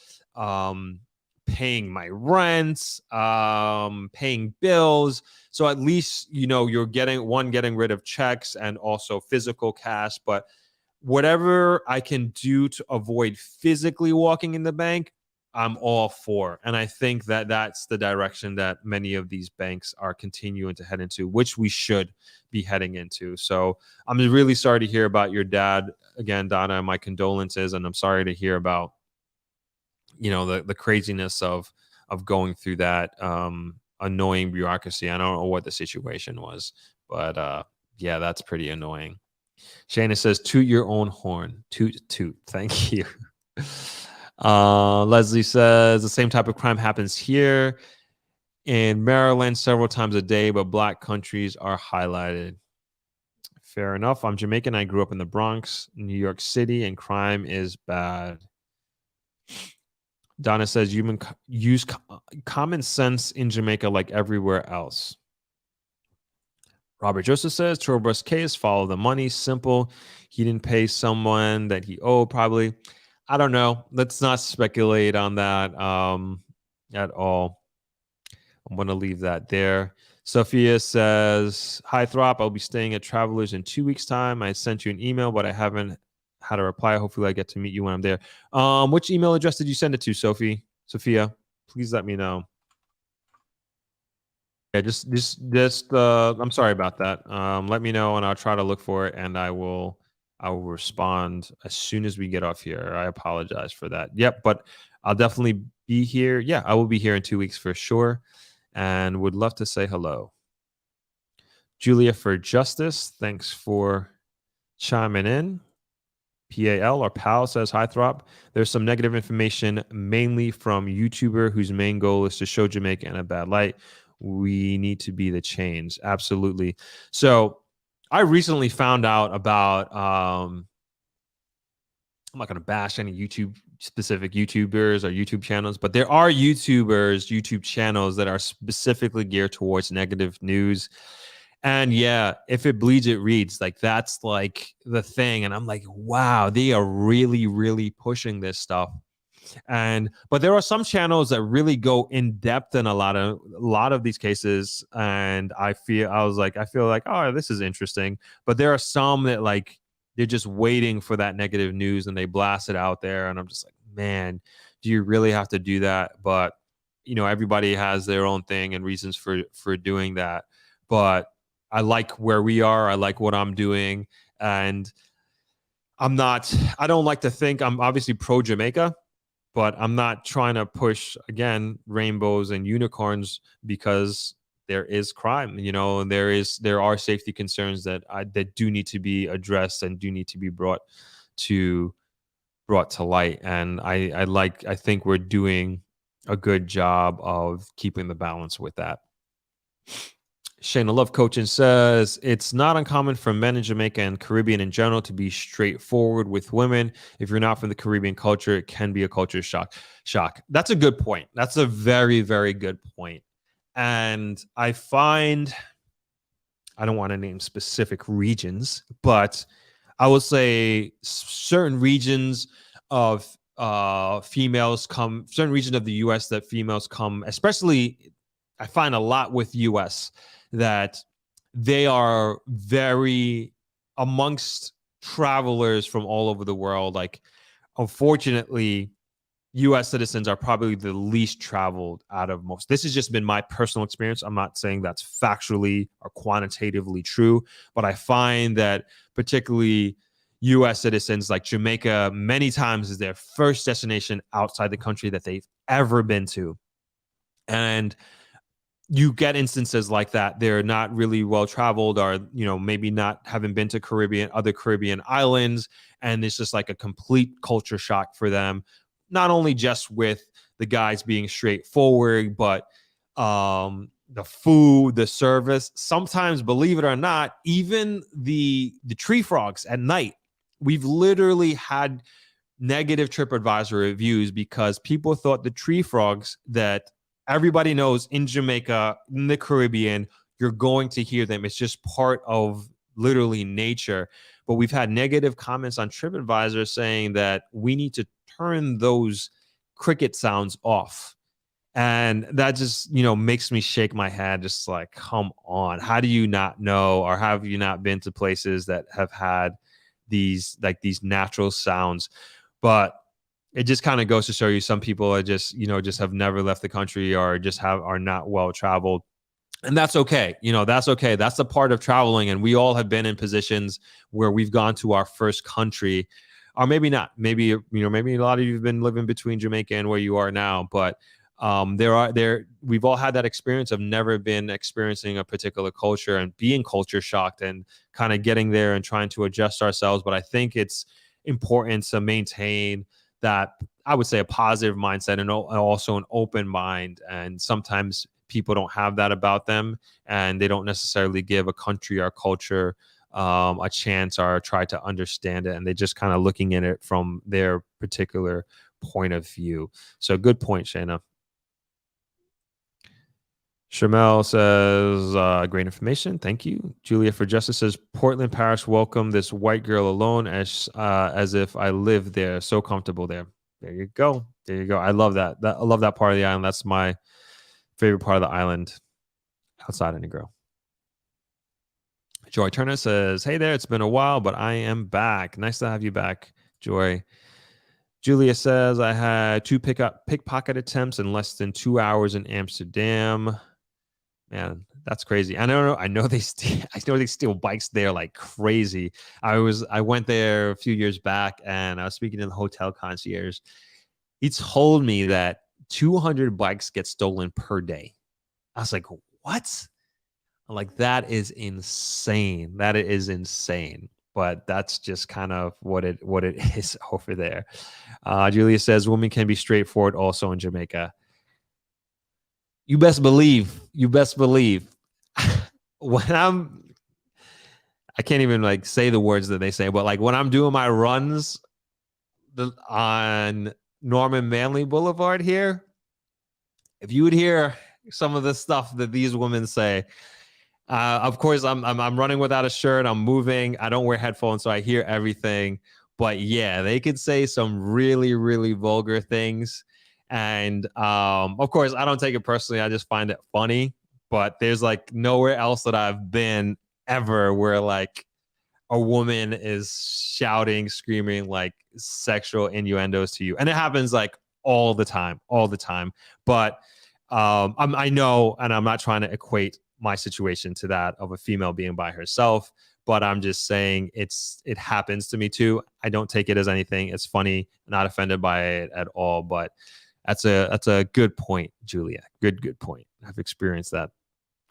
paying my rents, paying bills. So at least, you're getting rid of checks and also physical cash. But whatever I can do to avoid physically walking in the bank, I'm all for. And I think that that's the direction that many of these banks are continuing to head into, which we should be heading into. So I'm really sorry to hear about your dad. Again, Donna, my condolences. And I'm sorry to hear about, the craziness of going through that annoying bureaucracy. I don't know what the situation was, but yeah, that's pretty annoying. Shayna says, toot your own horn. Toot, toot. Thank you. Leslie says, the same type of crime happens here in Maryland several times a day, but black countries are highlighted. Fair enough. I'm Jamaican. I grew up in the Bronx, New York City, and crime is bad. Donna says, use common sense in Jamaica like everywhere else. Robert Joseph says, Turbo's case, follow the money, simple. He didn't pay someone that he owed, probably. I don't know. Let's not speculate on that at all. I'm going to leave that there. Sophia says, hi, Throp. I'll be staying at Travelers in 2 weeks' time. I sent you an email, but I haven't had a reply. Hopefully, I get to meet you when I'm there. Which email address did you send it to, Sophia? Please let me know. Yeah, just I'm sorry about that. Let me know and I'll try to look for it and I will respond as soon as we get off here. I apologize for that. Yep, but I'll definitely be here. Yeah, I will be here in 2 weeks for sure and would love to say hello. Julia for Justice, thanks for chiming in. PAL or PAL says, hi, Throp. There's some negative information, mainly from YouTuber whose main goal is to show Jamaica in a bad light. We need to be the change. Absolutely. So I recently found out about, I'm not going to bash any specific YouTubers or YouTube channels, but there are YouTube channels that are specifically geared towards negative news. And yeah, if it bleeds, it reads. Like that's like the thing. And I'm like, wow, they are really, really pushing this stuff. But there are some channels that really go in depth in a lot of these cases. And I feel like, oh, this is interesting. But there are some that like they're just waiting for that negative news and they blast it out there. And I'm just like, man, do you really have to do that? But everybody has their own thing and reasons for doing that. But I like where we are. I like what I'm doing. And I don't like to think I'm obviously pro Jamaica, but I'm not trying to push, again, rainbows and unicorns because there is crime, and there are safety concerns that do need to be addressed and do need to be brought to light. And I think we're doing a good job of keeping the balance with that. Shayna Love Coaching says, it's not uncommon for men in Jamaica and Caribbean in general to be straightforward with women. If you're not from the Caribbean culture, it can be a culture shock. That's a good point. That's a very, very good point. And I find, I don't want to name specific regions, but I would say certain regions of certain regions of the U.S. that females come, especially I find a lot with U.S., that they are very amongst travelers from all over the world. Like, unfortunately, U.S. citizens are probably the least traveled out of most. This has just been my personal experience. I'm not saying that's factually or quantitatively true, but I find that particularly U.S. citizens, like Jamaica, many times is their first destination outside the country that they've ever been to. And you get instances like that. They're not really well traveled, or maybe not having been to other Caribbean islands, and it's just like a complete culture shock for them. Not only just with the guys being straightforward, but the food, the service. Sometimes, believe it or not, even the tree frogs at night. We've literally had negative TripAdvisor reviews because people thought the tree frogs that everybody knows in Jamaica, in the Caribbean, you're going to hear them. It's just part of literally nature. But we've had negative comments on TripAdvisor saying that we need to turn those cricket sounds off. And that just, makes me shake my head, just like, come on. How do you not know, or have you not been to places that have had these natural sounds? But it just kind of goes to show you some people are just have never left the country, or are not well traveled. And that's okay. That's okay. That's a part of traveling. And we all have been in positions where we've gone to our first country, or maybe not. Maybe, maybe a lot of you have been living between Jamaica and where you are now. But we've all had that experience of never been experiencing a particular culture and being culture shocked and kind of getting there and trying to adjust ourselves. But I think it's important to maintain that, I would say, a positive mindset and also an open mind. And sometimes people don't have that about them, and they don't necessarily give a country or culture a chance or try to understand it, and they're just kind of looking at it from their particular point of view. So good point, Shayna. Shamel says, great information. Thank you. Julia for Justice says, Portland Parish welcome this white girl alone as if I live there. So comfortable there. There you go. There you go. I love that. I love that part of the island. That's my favorite part of the island outside of Negril. Joy Turner says, hey there. It's been a while, but I am back. Nice to have you back, Joy. Julia says, I had 2 pickpocket attempts in less than 2 hours in Amsterdam. Man, that's crazy. I know they steal bikes there like crazy. I went there a few years back, and I was speaking to the hotel concierge. He told me that 200 bikes get stolen per day. I was like, what? I'm like, that is insane. That is insane. But that's just kind of what it is over there. Julia says, women can be straightforward also in Jamaica. You best believe. I can't even say the words that they say, but when I'm doing my runs on Norman Manley Boulevard here, if you would hear some of the stuff that these women say, of course I'm running without a shirt, I'm moving, I don't wear headphones, so I hear everything. But yeah, they could say some really, really vulgar things. And of course, I don't take it personally. I just find it funny. But there's nowhere else that I've been ever where a woman is shouting, screaming sexual innuendos to you. And it happens all the time. But I know, and I'm not trying to equate my situation to that of a female being by herself, but I'm just saying it happens to me too. I don't take it as anything. It's funny, not offended by it at all. But that's a good point, Julia. Good point. I've experienced that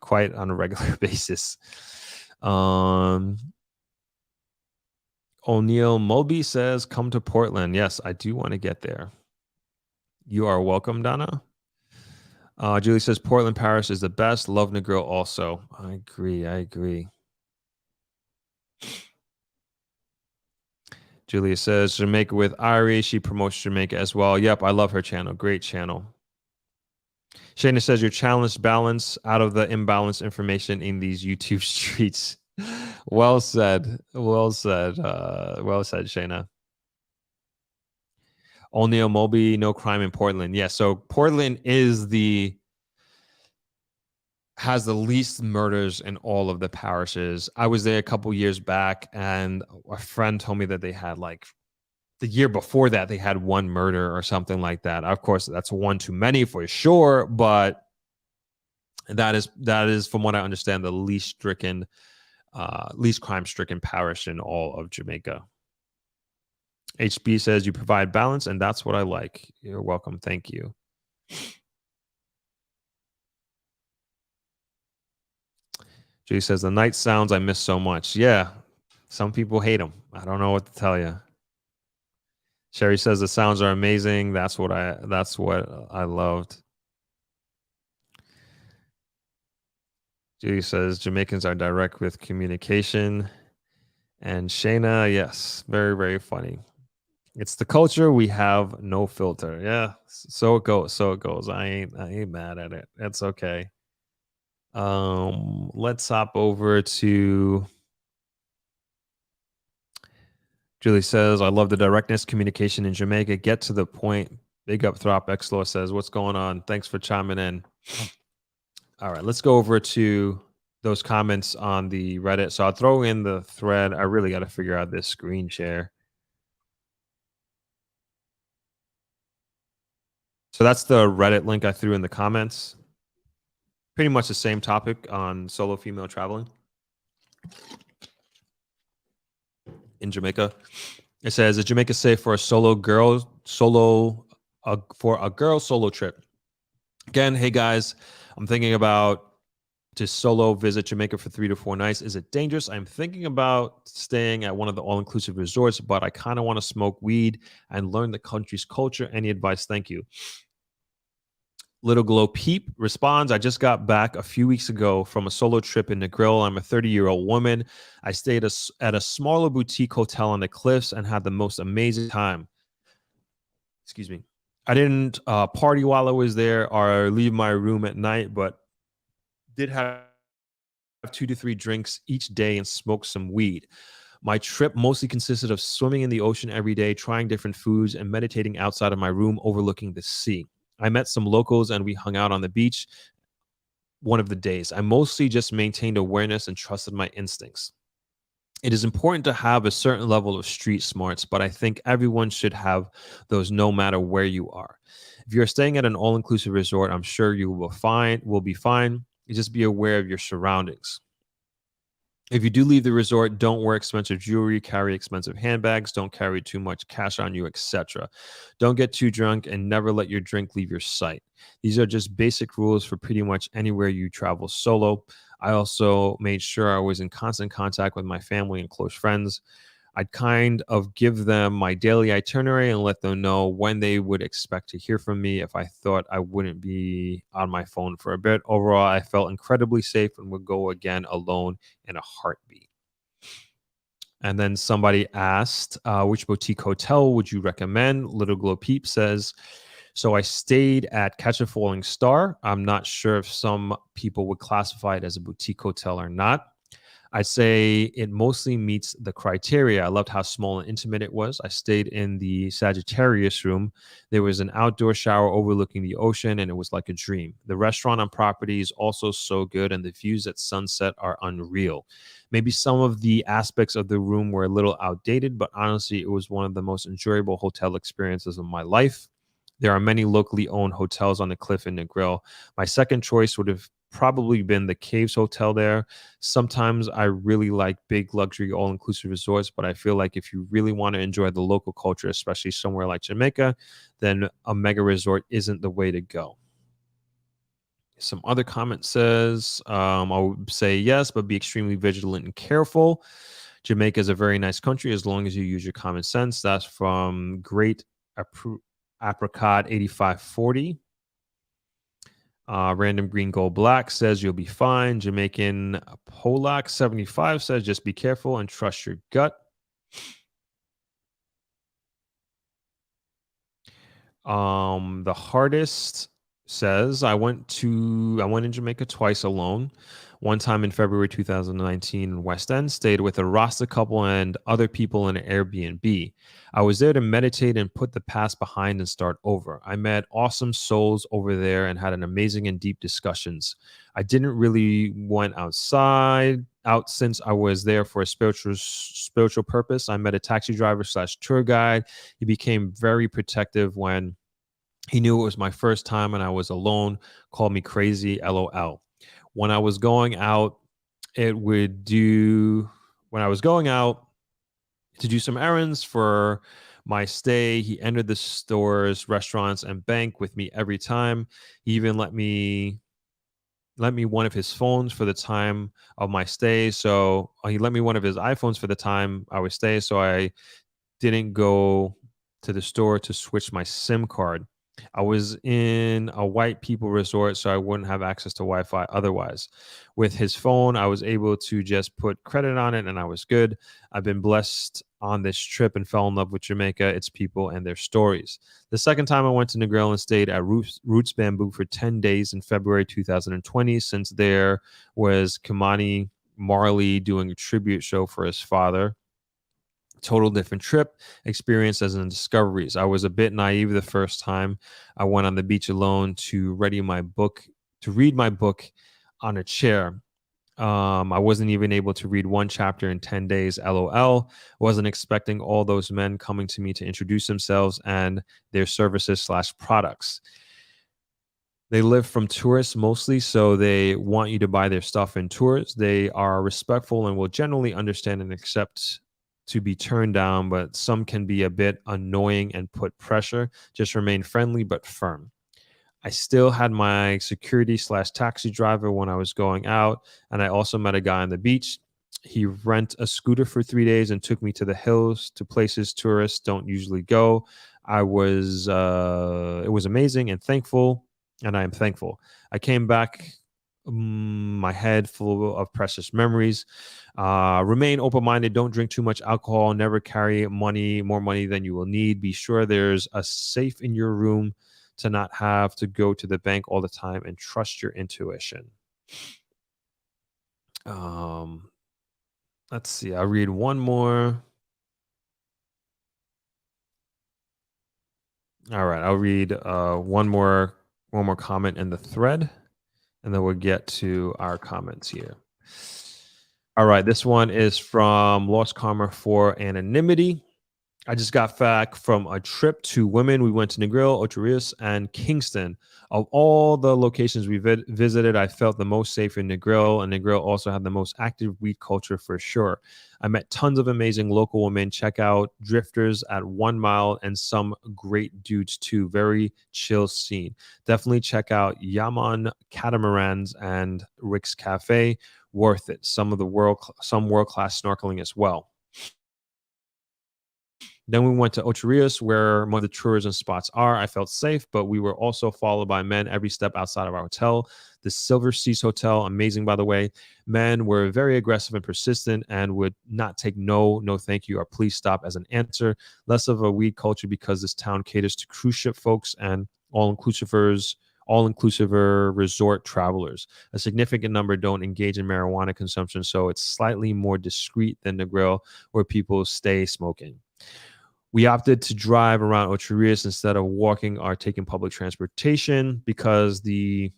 quite on a regular basis. O'Neill Moby says, come to Portland. Yes, I do want to get there. You are welcome, Donna. Julie says, Portland Parish is the best. Love Negril also. I agree. Julia says, Jamaica with Ari. She promotes Jamaica as well. Yep, I love her channel. Great channel. Shayna says, your challenge balance out of the imbalanced information in these YouTube streets. Well said. Well said, Shayna. O'Neill Moby, no crime in Portland. Yeah, so Portland has the least murders in all of the parishes. I was there a couple years back, and a friend told me that they had the year before that they had 1 murder or something like that. Of course, that's one too many for sure, but that is from what I understand the least crime stricken parish in all of Jamaica. HB says, you provide balance, and that's what I like. You're welcome. Thank you. Julie says, the night sounds I miss so much. Yeah, some people hate them. I don't know what to tell you. Sherry says, the sounds are amazing. That's what I loved. Julie says, Jamaicans are direct with communication. And Shayna, yes, very, very funny. It's the culture. We have no filter. Yeah, so it goes. I ain't mad at it. It's okay. Let's hop over to Julie says, I love the directness, communication in Jamaica. Get to the point. Big up Throp Xlor says, what's going on? Thanks for chiming in. All right, let's go over to those comments on the Reddit. So I'll throw in the thread. I really got to figure out this screen share. So that's the Reddit link I threw in the comments. Pretty much the same topic on solo female traveling in Jamaica. It says, is Jamaica safe for a girl solo trip? Again, hey guys, I'm thinking about to solo visit Jamaica for 3 to 4 nights. Is it dangerous? I'm thinking about staying at one of the all-inclusive resorts, but I kind of want to smoke weed and learn the country's culture. Any advice? Thank you. Little Glow Peep responds, I just got back a few weeks ago from a solo trip in Negril. I'm a 30-year-old woman. I stayed at a smaller boutique hotel on the cliffs and had the most amazing time. Excuse me. I didn't party while I was there or leave my room at night, but did have 2 to 3 drinks each day and smoke some weed. My trip mostly consisted of swimming in the ocean every day, trying different foods, and meditating outside of my room overlooking the sea. I met some locals and we hung out on the beach one of the days. I mostly just maintained awareness and trusted my instincts. It is important to have a certain level of street smarts, but I think everyone should have those no matter where you are. If you're staying at an all-inclusive resort, I'm sure you will be fine. Just be aware of your surroundings. If you do leave the resort, don't wear expensive jewelry, carry expensive handbags, don't carry too much cash on you, etc. Don't get too drunk and never let your drink leave your sight. These are just basic rules for pretty much anywhere you travel solo. I also made sure I was in constant contact with my family and close friends. I'd kind of give them my daily itinerary and let them know when they would expect to hear from me if I thought I wouldn't be on my phone for a bit. Overall, I felt incredibly safe and would go again alone in a heartbeat. And then somebody asked, which boutique hotel would you recommend? Little Glow Peep says, so I stayed at Catch a Falling Star. I'm not sure if some people would classify it as a boutique hotel or not. I'd say it mostly meets the criteria. I loved how small and intimate it was. I stayed in the Sagittarius room. There was an outdoor shower overlooking the ocean, and it was like a dream. The restaurant on property is also so good, and the views at sunset are unreal. Maybe some of the aspects of the room were a little outdated, but honestly, it was one of the most enjoyable hotel experiences of my life. There are many locally owned hotels on the cliff in Negril. My second choice would have probably been the Caves Hotel there. Sometimes I really like big luxury all-inclusive resorts, but I feel like if you really want to enjoy the local culture, especially somewhere like Jamaica, then a mega resort isn't the way to go. Some other comment says, I would say yes, but be extremely vigilant and careful. Jamaica is a very nice country as long as you use your common sense. That's from Great Apricot 8540. Random Green Gold Black says you'll be fine. Jamaican Polak 75 says just be careful and trust your gut. The Hardest says I went in Jamaica twice alone. One time in February 2019 in West End, stayed with a Rasta couple and other people in an Airbnb. I was there to meditate and put the past behind and start over. I met awesome souls over there and had an amazing and deep discussions. I didn't really went out since I was there for a spiritual purpose. I met a taxi driver / tour guide. He became very protective when he knew it was my first time and I was alone, called me crazy, LOL. When I was going out to do some errands for my stay, he entered the stores, restaurants, and bank with me every time. He even let me one of his phones for the time of my stay. So he let me one of his iPhones for the time I would stay. So I didn't go to the store to switch my SIM card. I was in a white people resort, so I wouldn't have access to Wi-Fi otherwise. With his phone, I was able to just put credit on it and I was good. I've been blessed on this trip and fell in love with Jamaica, its people, and their stories. The second time I went to Negril and stayed at Roots Bamboo for 10 days in February 2020, since there was Kamani Marley doing a tribute show for his father. Total different trip, experiences and discoveries. I was a bit naive the first time I went on the beach alone to read my book on a chair. I wasn't even able to read one chapter in 10 days. LOL. Wasn't expecting all those men coming to me to introduce themselves and their services/products. They live from tourists mostly, so they want you to buy their stuff in tours. They are respectful and will generally understand and accept to be turned down, but some can be a bit annoying and put pressure. Just remain friendly but firm. I still had my security/taxi driver when I was going out, and I also met a guy on the beach. He rent a scooter for 3 days and took me to the hills, to places tourists don't usually go. It was amazing and thankful, and I am thankful. I came back, my head full of precious memories. Remain open-minded. Don't drink too much alcohol. Never carry more money than you will need. Be sure there's a safe in your room to not have to go to the bank all the time, and trust your intuition. Let's see. I'll read one more. All right. I'll read one more comment in the thread, and then we'll get to our comments here. All right. This one is from Lost Karma for Anonymity. I just got back from a trip to Women. We went to Negril, Ocho Rios, and Kingston. Of all the locations we visited, I felt the most safe in Negril, and Negril also had the most active weed culture for sure. I met tons of amazing local women. Check out Drifters at 1 Mile and some great dudes too. Very chill scene. Definitely check out Yaman Catamarans and Rick's Cafe. Worth it. Some world-class snorkeling as well. Then we went to Ocho Rios, where most of the tourism spots are. I felt safe, but we were also followed by men every step outside of our hotel. The Silver Seas Hotel, amazing, by the way. Men were very aggressive and persistent and would not take no thank you, or please stop as an answer. Less of a weed culture because this town caters to cruise ship folks and all-inclusive resort travelers. A significant number don't engage in marijuana consumption, so it's slightly more discreet than the grill where people stay smoking. We opted to drive around Ocho Rios instead of walking or taking public transportation because the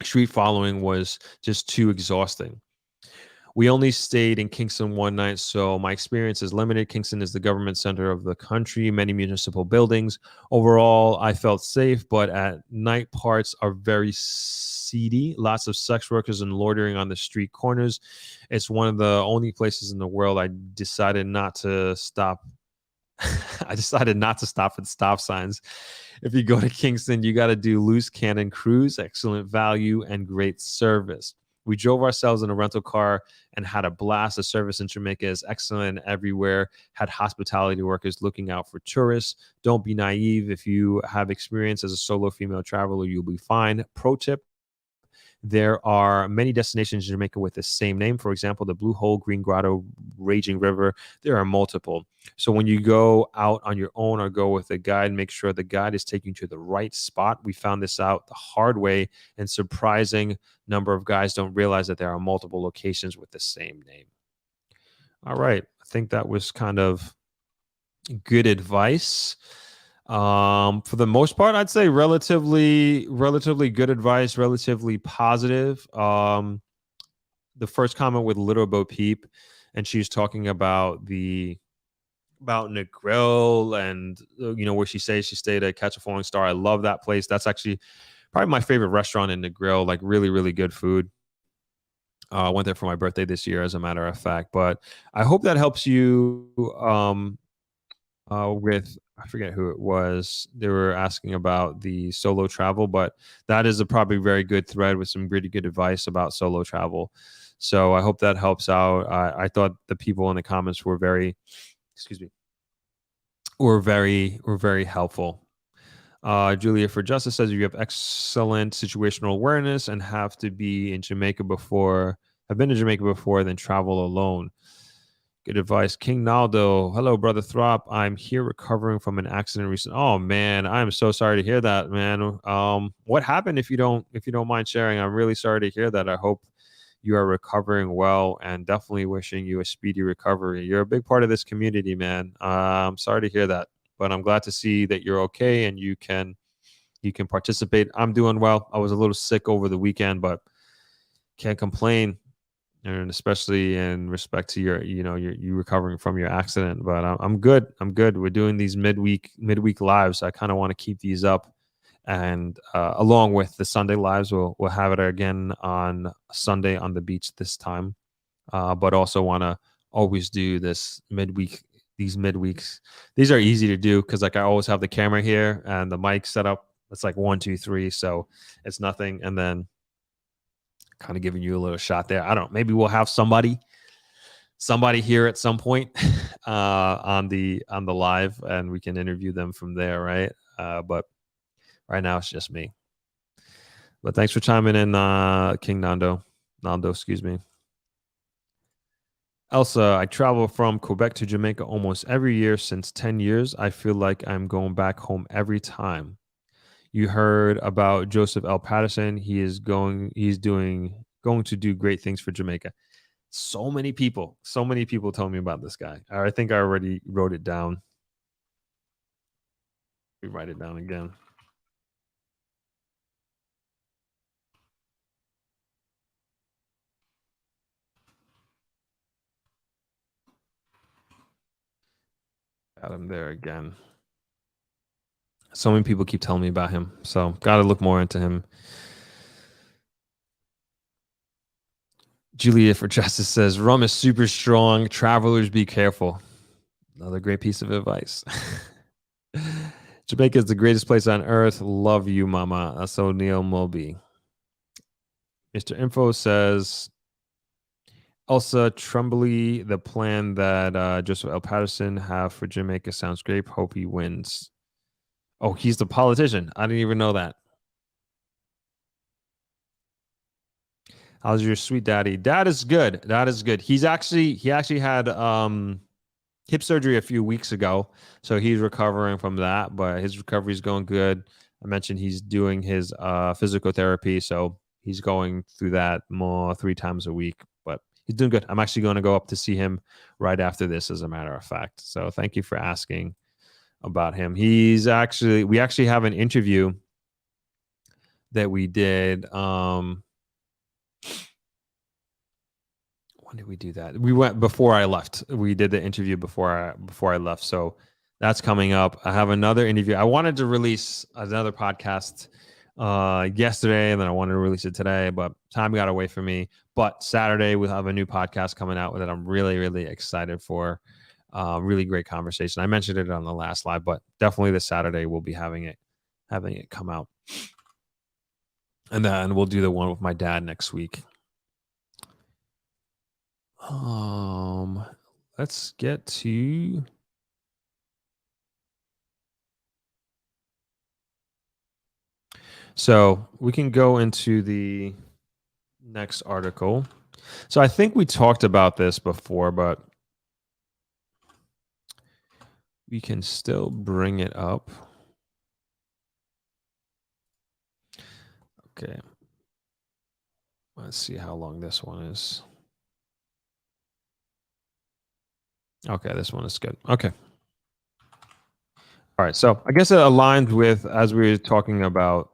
street following was just too exhausting. We only stayed in Kingston one night, so my experience is limited. Kingston is the government center of the country, many municipal buildings. Overall, I felt safe, but at night parts are very seedy. Lots of sex workers and loitering on the street corners. It's one of the only places in the world I decided not to stop at stop signs. If you go to Kingston, you got to do loose cannon cruise, excellent value and great service. We drove ourselves in a rental car and had a blast. The service in Jamaica is excellent everywhere. Had hospitality workers looking out for tourists. Don't be naive. If you have experience as a solo female traveler, you'll be fine. Pro tip: there are many destinations in Jamaica with the same name. For example, the Blue Hole, Green Grotto, Raging River. There are multiple. So when you go out on your own or go with a guide, make sure the guide is taking you to the right spot. We found this out the hard way, and surprising number of guys don't realize that there are multiple locations with the same name. All right. I think that was kind of good advice. For the most part, I'd say relatively good advice, relatively positive. The first comment with Little Bo Peep, and she's talking about Negril and where she says she stayed at Catch a Falling Star. I love that place. That's actually probably my favorite restaurant in Negril. Like really good food. I went there for my birthday this year, as a matter of fact. But I hope that helps you. With, I forget who it was. They were asking about the solo travel, but that is a probably very good thread with some pretty good advice about solo travel. So I hope that helps out. I thought the people in the comments were very helpful. Julia for Justice says you have excellent situational awareness and have to be in Jamaica before, have been to Jamaica before, then travel alone. Good advice. King Naldo. Hello, brother Throp. I'm here recovering from an accident recently. Oh man, I'm so sorry to hear that, man. What happened, if you don't mind sharing? I'm really sorry to hear that. I hope you are recovering well, and definitely wishing you a speedy recovery. You're a big part of this community, man. I'm sorry to hear that, but I'm glad to see that you're okay and you can participate. I'm doing well. I was a little sick over the weekend, but can't complain, and especially in respect to you recovering from your accident. But I'm good. I'm good. We're doing these midweek lives. I kind of want to keep these up, and along with the Sunday lives, we'll have it again on Sunday on the beach this time. But also want to always do this midweek. These midweeks, these are easy to do because like I always have the camera here and the mic set up. It's like 1, 2, 3, so it's nothing. And then kind of giving you a little shot there. I don't know, maybe we'll have somebody here at some point on the live, and we can interview them from there, right? But right now it's just me. But thanks for chiming in, King Nando, excuse me. Elsa, I travel from Quebec to Jamaica almost every year since 10 years. I feel like I'm going back home every time. You heard about Joseph L. Patterson. He's going to do great things for Jamaica. So many people told me about this guy. I think I already wrote it down. We write it down again. Got him there again. So many people keep telling me about him, so got to look more into him. Julia for Justice says rum is super strong. Travelers, be careful. Another great piece of advice. Jamaica is the greatest place on earth. Love you, mama. That's O'Neill Moby. Mr. Info says Elsa Tremblay, the plan that Joseph L. Patterson have for Jamaica sounds great. Hope he wins. Oh, he's the politician. I didn't even know that. How's your sweet daddy? Dad is good. Dad is good. He actually had hip surgery a few weeks ago, so he's recovering from that. But his recovery is going good. I mentioned he's doing his physical therapy, so he's going through that more 3 times a week. But he's doing good. I'm actually going to go up to see him right after this, as a matter of fact. So thank you for asking about him. We actually have an interview that we did. When did we do that? We went before I left. We did the interview before I left. So that's coming up. I have another interview. I wanted to release another podcast yesterday, and then I wanted to release it today, but time got away from me. But Saturday we'll have a new podcast coming out that I'm really, really excited for. Really great conversation. I mentioned it on the last live, but definitely this Saturday we'll be having it come out. And then we'll do the one with my dad next week. Let's get to so we can go into the next article. So I think we talked about this before, but we can still bring it up. Okay. Let's see how long this one is. Okay, this one is good. Okay. All right. So I guess it aligned with as we were talking about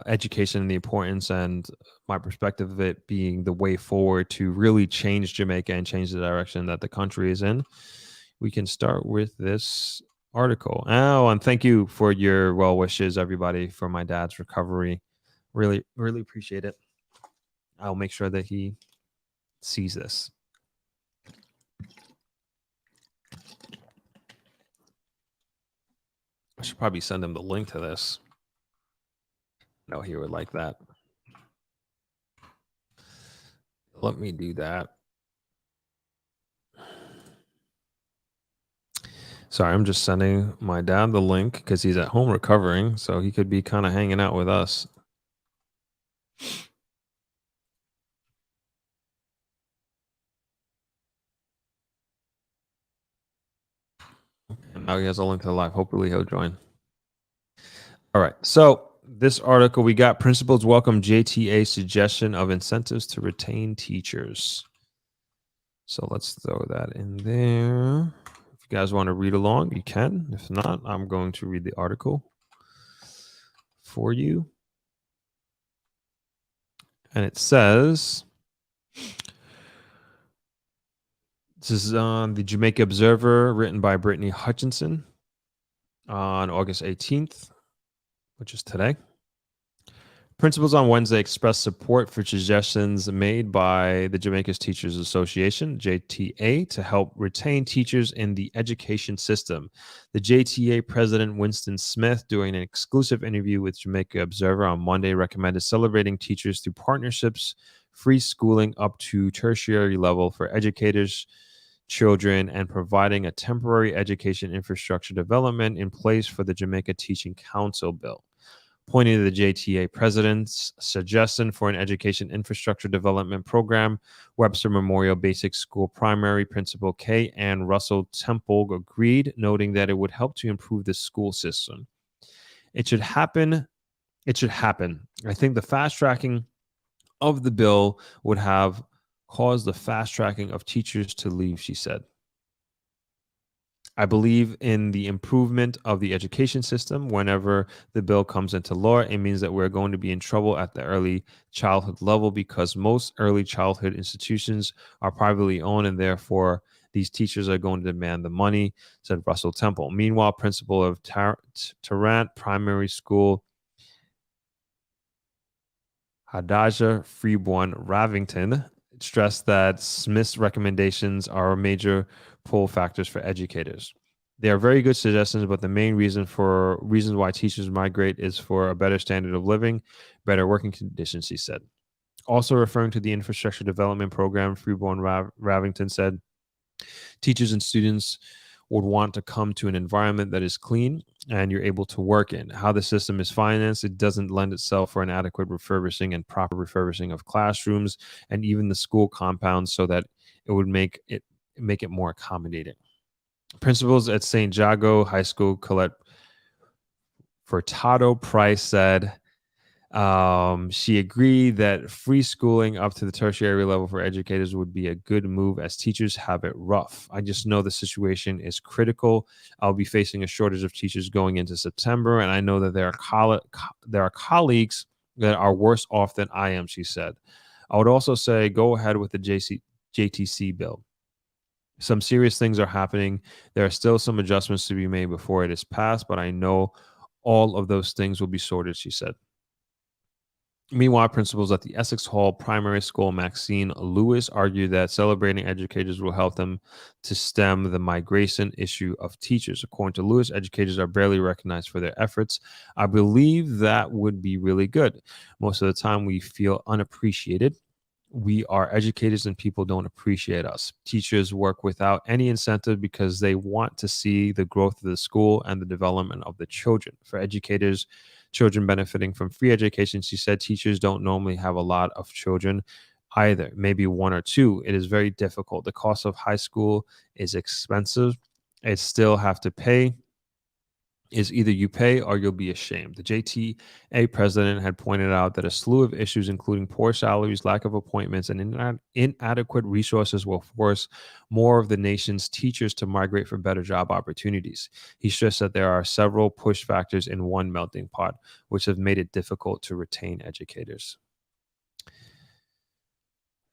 education and the importance and my perspective of it being the way forward to really change Jamaica and change the direction that the country is in. We can start with this article. Oh, and thank you for your well wishes, everybody, for my dad's recovery. Really, really appreciate it. I'll make sure that he sees this. I should probably send him the link to this. No, he would like that. Let me do that. Sorry, I'm just sending my dad the link because he's at home recovering, so he could be kind of hanging out with us. And now he has a link to the live. Hopefully he'll join. All right. So this article, we got principals welcome JTA suggestion of incentives to retain teachers. So let's throw that in there. If you guys want to read along, you can. If not, I'm going to read the article for you. And it says, this is on the Jamaica Observer, written by Brittany Hutchinson on August 18th, which is today. Principals on Wednesday expressed support for suggestions made by the Jamaica's Teachers Association, JTA, to help retain teachers in the education system. The JTA president, Winston Smith, during an exclusive interview with Jamaica Observer on Monday, recommended celebrating teachers through partnerships, free schooling up to tertiary level for educators, children, and providing a temporary education infrastructure development in place for the Jamaica Teaching Council bill. Pointing to the JTA president's suggestion for an education infrastructure development program, Webster Memorial Basic School primary principal K. Ann Russell Temple agreed, noting that it would help to improve the school system. It should happen. It should happen. I think the fast tracking of the bill would have caused the fast tracking of teachers to leave, she said. I believe in the improvement of the education system. Whenever the bill comes into law, it means that we're going to be in trouble at the early childhood level because most early childhood institutions are privately owned, and therefore these teachers are going to demand the money, said Russell Temple. Meanwhile, principal of Tarrant Primary School, Hadaja Freeborn Ravington, stressed that Smith's recommendations are major pull factors for educators. They are very good suggestions, but the main reasons why teachers migrate is for a better standard of living, better working conditions, he said. Also referring to the infrastructure development program, Freeborn Ravington said, teachers and students would want to come to an environment that is clean and you're able to work in. How the system is financed, it doesn't lend itself for an adequate refurbishing and proper refurbishing of classrooms and even the school compounds so that it would make it more accommodating. Principals at St. Jago High School, Colette Furtado Price, said she agreed that free schooling up to the tertiary level for educators would be a good move as teachers have it rough. I just know the situation is critical. I'll be facing a shortage of teachers going into September, and I know that there are colleagues that are worse off than I am, she said. I would also say go ahead with the JTC bill. Some serious things are happening. There are still some adjustments to be made before it is passed, but I know all of those things will be sorted, she said. Meanwhile, principals at the Essex Hall Primary School, Maxine Lewis, argued that celebrating educators will help them to stem the migration issue of teachers. According to Lewis, educators are barely recognized for their efforts. I believe that would be really good. Most of the time, we feel unappreciated. We are educators and people don't appreciate us. Teachers work without any incentive because they want to see the growth of the school and the development of the children. For educators, children benefiting from free education, she said teachers don't normally have a lot of children either, maybe one or two. It is very difficult. The cost of high school is expensive. It still have to pay. Is either you pay or you'll be ashamed. The JTA president had pointed out that a slew of issues, including poor salaries, lack of appointments, and inadequate resources, will force more of the nation's teachers to migrate for better job opportunities. He stressed that there are several push factors in one melting pot, which have made it difficult to retain educators.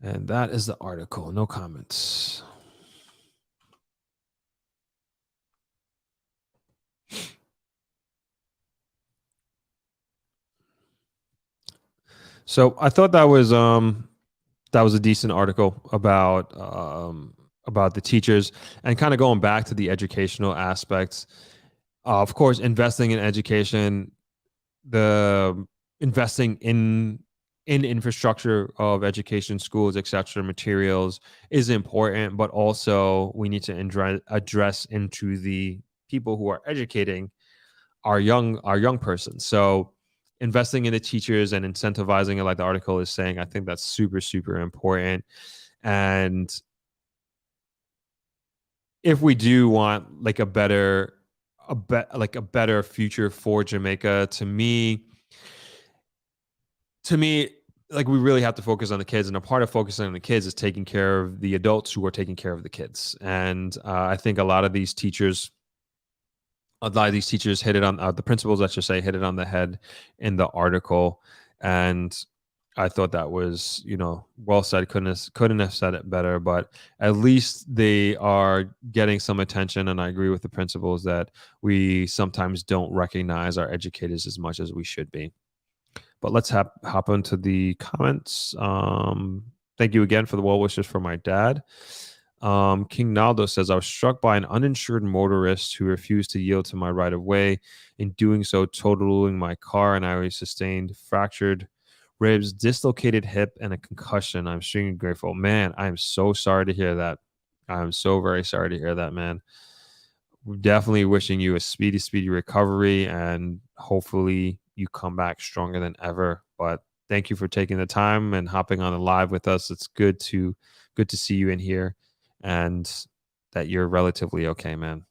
And that is the article. No comments. So I thought that was a decent article about the teachers and kind of going back to the educational aspects. Of course, investing in education, the investing in infrastructure of education, schools, etc., materials is important, but also we need to address into the people who are educating our young persons. So investing in the teachers and incentivizing it, like the article is saying, I think that's super, super important. And if we do want like a better future for Jamaica, to me, to me, like, we really have to focus on the kids, and a part of focusing on the kids is taking care of the adults who are taking care of the kids. And I think a lot of these teachers hit it on the principals, I should say, hit it on the head in the article. And I thought that was, well said. Couldn't have said it better. But at least they are getting some attention. And I agree with the principals that we sometimes don't recognize our educators as much as we should be. But let's hop into the comments. Thank you again for the well wishes for my dad. King Naldo says, I was struck by an uninsured motorist who refused to yield to my right of way. In doing so, totaling my car, and I sustained fractured ribs, dislocated hip, and a concussion. I'm extremely grateful. Man, I'm so sorry to hear that. I'm so very sorry to hear that, man. We're definitely wishing you a speedy recovery, and hopefully you come back stronger than ever. But thank you for taking the time and hopping on the live with us. It's good to see you in here, and that you're relatively okay, man.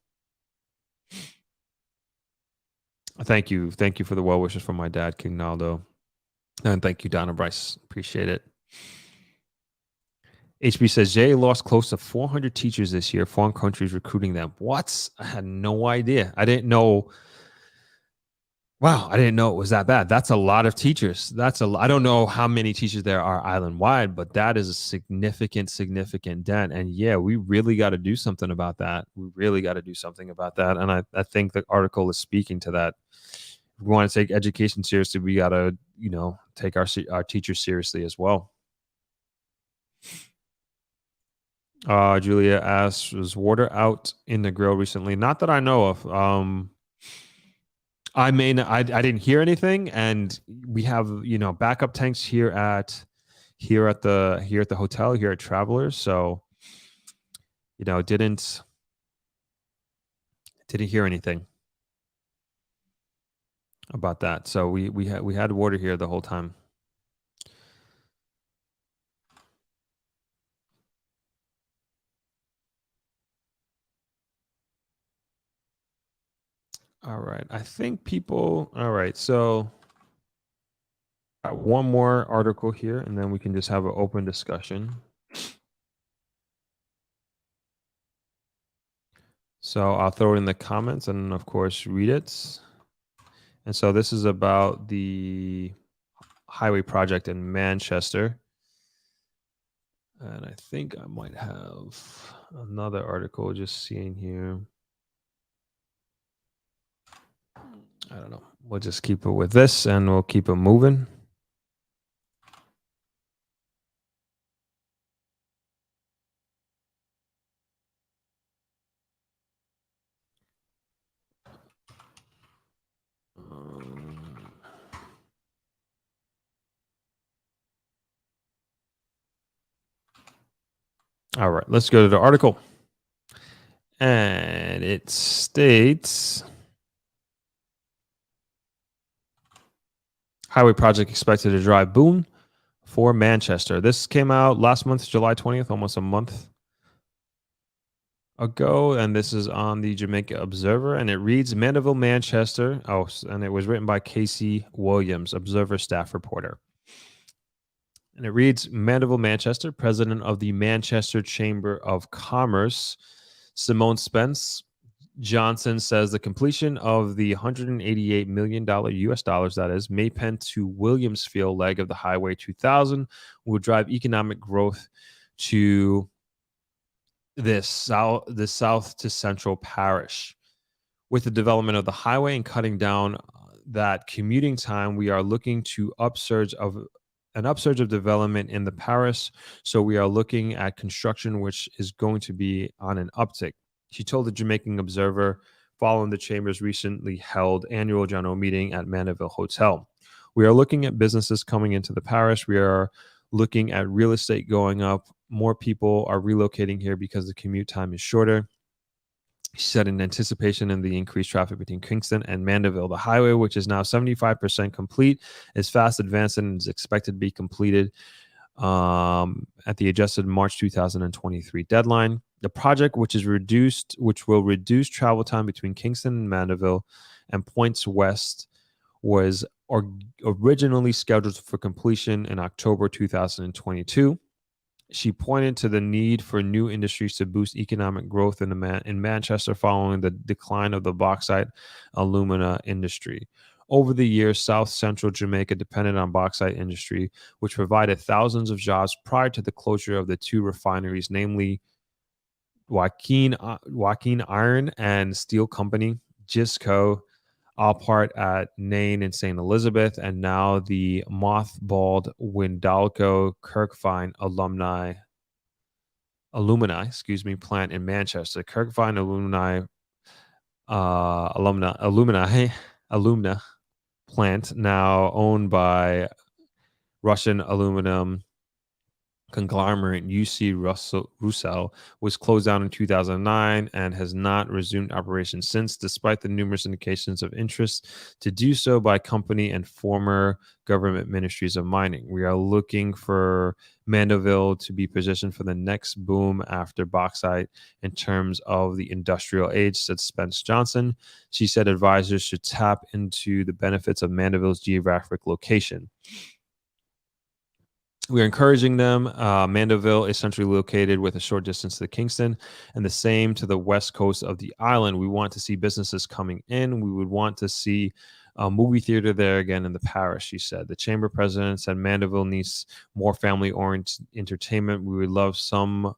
Thank you for the well wishes from my dad, King Naldo, and thank you, Donna Bryce. Appreciate it. HB says Jay lost close to 400 teachers this year. Foreign countries recruiting them. What? I had no idea. I didn't know. Wow, I didn't know it was that bad. That's a lot of teachers. I don't know how many teachers there are island wide, but that is a significant dent. And yeah, we really got to do something about that. And I think the article is speaking to that. If we want to take education seriously, we got to, take our teachers seriously as well. Julia asks, was water out in the grill recently? Not that I know of. I didn't hear anything, and we have backup tanks here at the hotel here at Travelers. So didn't hear anything about that. So we had water here the whole time. All right. I think people. All right. So one more article here, and then we can just have an open discussion. So I'll throw it in the comments and, of course, read it. And so this is about the highway project in Manchester. And I think I might have another article just seeing here. I don't know. We'll just keep it with this, and we'll keep it moving. All right, let's go to the article. And it states, highway project expected to drive boom for Manchester. This came out last month, July 20th, almost a month ago. And this is on the Jamaica Observer. And it reads, Mandeville, Manchester. Oh, and it was written by Casey Williams, Observer staff reporter. And it reads, Mandeville, Manchester, president of the Manchester Chamber of Commerce, Simone Spence Johnson, says the completion of the $188 million US dollars, that is, Maypen to Williamsfield leg of the Highway 2000 will drive economic growth to this south to central parish. With the development of the highway and cutting down that commuting time, we are looking to an upsurge of development in the parish. So we are looking at construction, which is going to be on an uptick. She told the Jamaican Observer following the Chamber's recently held annual general meeting at Mandeville Hotel. We are looking at businesses coming into the parish. We are looking at real estate going up. More people are relocating here because the commute time is shorter. She said in anticipation in the increased traffic between Kingston and Mandeville, the highway, which is now 75% complete, is fast advancing and is expected to be completed at the adjusted March 2023 deadline. The project, which will reduce travel time between Kingston and Mandeville and points west, was originally scheduled for completion in October 2022. She pointed to the need for new industries to boost economic growth in Manchester following the decline of the bauxite alumina industry. Over the years, South Central Jamaica depended on bauxite industry, which provided thousands of jobs prior to the closure of the two refineries, namely Joaquin Iron and Steel Company, GISCO, all part at Nain and St. Elizabeth, and now the mothballed Windalco Kirkvine alumni plant in Manchester. Kirkvine alumna plant, now owned by Russian aluminum conglomerate UC Russell, was closed down in 2009 and has not resumed operations since, despite the numerous indications of interest to do so by company and former government ministries of mining. We are looking for Mandeville to be positioned for the next boom after bauxite in terms of the industrial age, said Spence Johnson. She said advisors should tap into the benefits of Mandeville's geographic location. We're encouraging them. Mandeville is centrally located with a short distance to Kingston and the same to the west coast of the island. We want to see businesses coming in. We would want to see a movie theater there again in the parish, she said. The chamber president said Mandeville needs more family-oriented entertainment. We would love some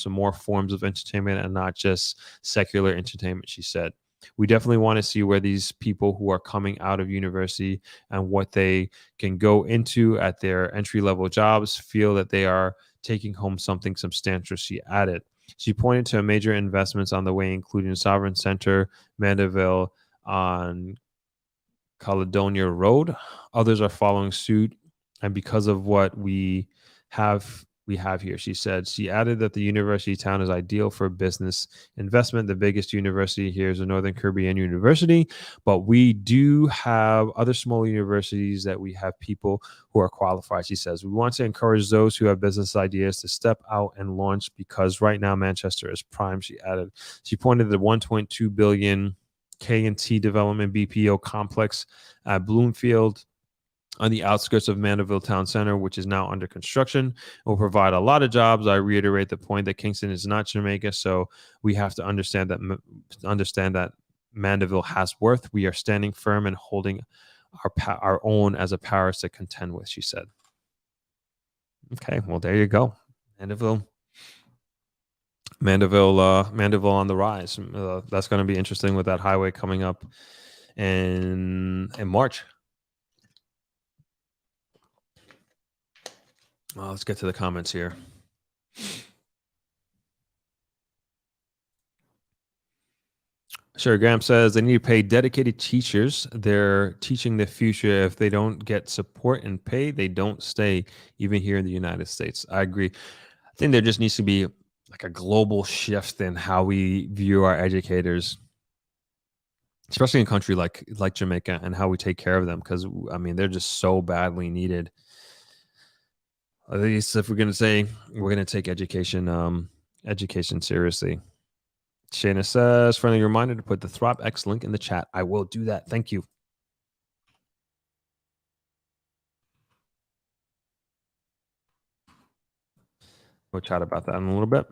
more forms of entertainment and not just secular entertainment, she said. We definitely want to see where these people who are coming out of university and what they can go into at their entry-level jobs feel that they are taking home something substantial, she added. She pointed to major investments on the way, including Sovereign Center, Mandeville on Caledonia Road. Others are following suit, and because of what we have here, she said. She added that the university town is ideal for business investment. The biggest university here is the Northern Caribbean University, but we do have other small universities that we have people who are qualified, she says. We want to encourage those who have business ideas to step out and launch because right now Manchester is prime, she added. She pointed to the 1.2 billion K&T development BPO complex at Bloomfield on the outskirts of Mandeville Town Center, which is now under construction, will provide a lot of jobs. I reiterate the point that Kingston is not Jamaica, so we have to understand that Mandeville has worth. We are standing firm and holding our own as a parish to contend with, she said. Okay, well, there you go. Mandeville on the rise. That's going to be interesting with that highway coming up in March. Well, let's get to the comments here. Sure, Graham says they need to pay dedicated teachers. They're teaching the future. If they don't get support and pay, they don't stay, even here in the United States. I agree. I think there just needs to be like a global shift in how we view our educators, especially in a country like Jamaica, and how we take care of them, because I mean they're just so badly needed. At least if we're going to say we're going to take education seriously. Shayna says, friendly reminder to put the ThropX link in the chat. I will do that. Thank you. We'll chat about that in a little bit.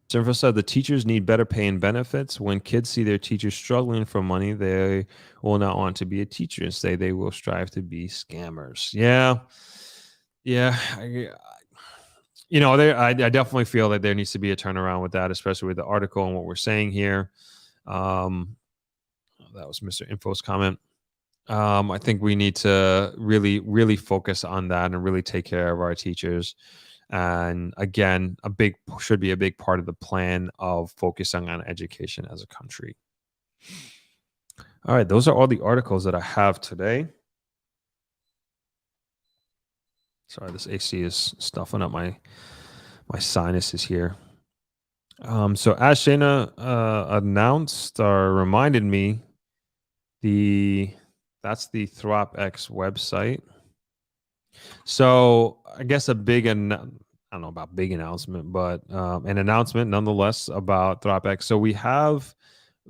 Jennifer said the teachers need better pay and benefits. When kids see their teachers struggling for money, they will not want to be a teacher and say they will strive to be scammers. Yeah. I definitely feel that there needs to be a turnaround with that, especially with the article and what we're saying here. That was Mr. Info's comment. I think we need to really, really focus on that and really take care of our teachers. And again, should be a big part of the plan of focusing on education as a country. All right, those are all the articles that I have today. Sorry, this AC is stuffing up my sinuses here. So as Shayna announced or reminded me, that's the ThropX website. So I guess I don't know about big announcement, but an announcement nonetheless about ThropX. So we have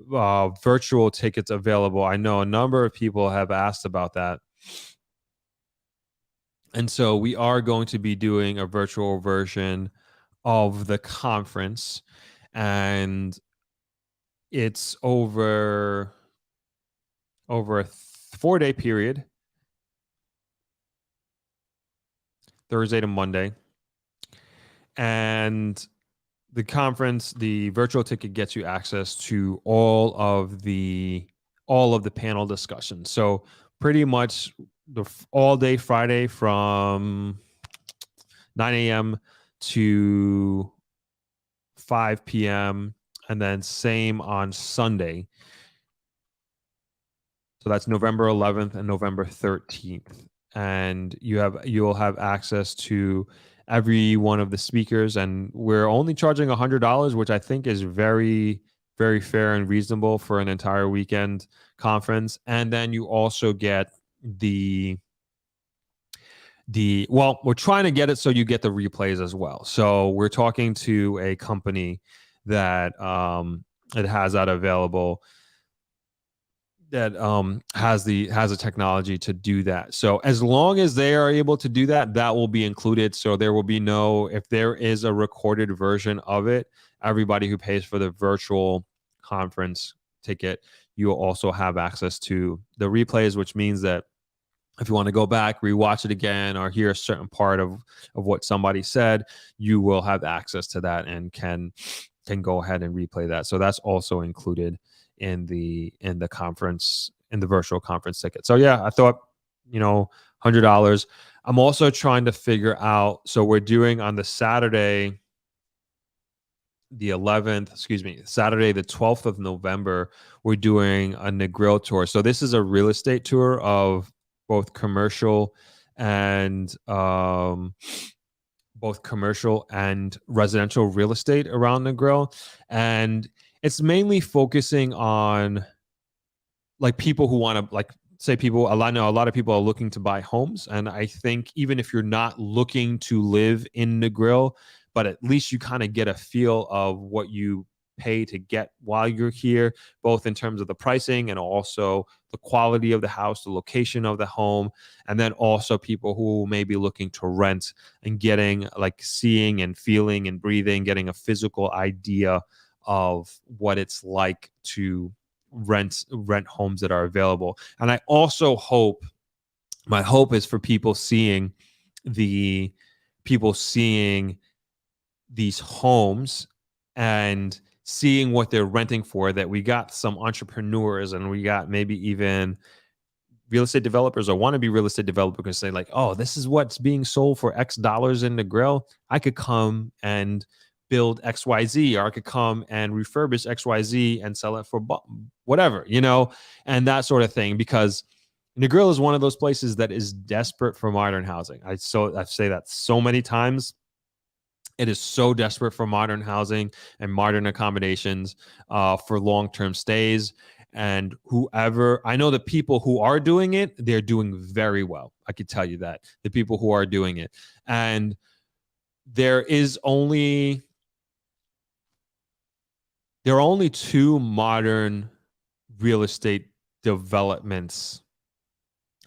virtual tickets available. I know a number of people have asked about that. And so we are going to be doing a virtual version of the conference, and it's over a 4-day period, Thursday to Monday. And the conference, the virtual ticket gets you access to all of the panel discussions. So pretty much the all day Friday from 9 a.m. to 5 p.m. and then same on Sunday. So that's November 11th and November 13th. And you'll have access to every one of the speakers, and we're only charging $100, which I think is very, very fair and reasonable for an entire weekend conference. And then you also get we're trying to get it so you get the replays as well. So we're talking to a company that it has that available, that has a technology to do that. So as long as they are able to do that, that will be included. So there will be if there is a recorded version of it, everybody who pays for the virtual conference ticket, you will also have access to the replays, which means that if you want to go back, rewatch it again, or hear a certain part of what somebody said, you will have access to that and can go ahead and replay that. So that's also included in the conference, in the virtual conference ticket. So yeah, I thought, $100. I'm also trying to figure out, so we're doing on the Saturday, the 11th, Saturday, the 12th of November, we're doing a Negril Tour. So this is a real estate tour of both commercial and residential real estate around Negril. And it's mainly focusing on like people who want to, like, say I know a lot of people are looking to buy homes. And I think even if you're not looking to live in Negril, but at least you kind of get a feel of what you pay to get while you're here, both in terms of the pricing and also the quality of the house, the location of the home, and then also people who may be looking to rent and getting, like, seeing and feeling and breathing, getting a physical idea of what it's like to rent homes that are available. And I also hope, my hope is for people seeing these homes and seeing what they're renting for, that we got some entrepreneurs and we got maybe even real estate developers or want to be real estate developers say like, oh, this is what's being sold for X dollars in Negril. I could come and build XYZ, or I could come and refurbish XYZ and sell it for whatever, and that sort of thing. Because Negril is one of those places that is desperate for modern housing. I say that so many times. It is so desperate for modern housing and modern accommodations for long-term stays. And I know the people who are doing it, they're doing very well. I could tell you that. The people who are doing it. And there are only 2 modern real estate developments.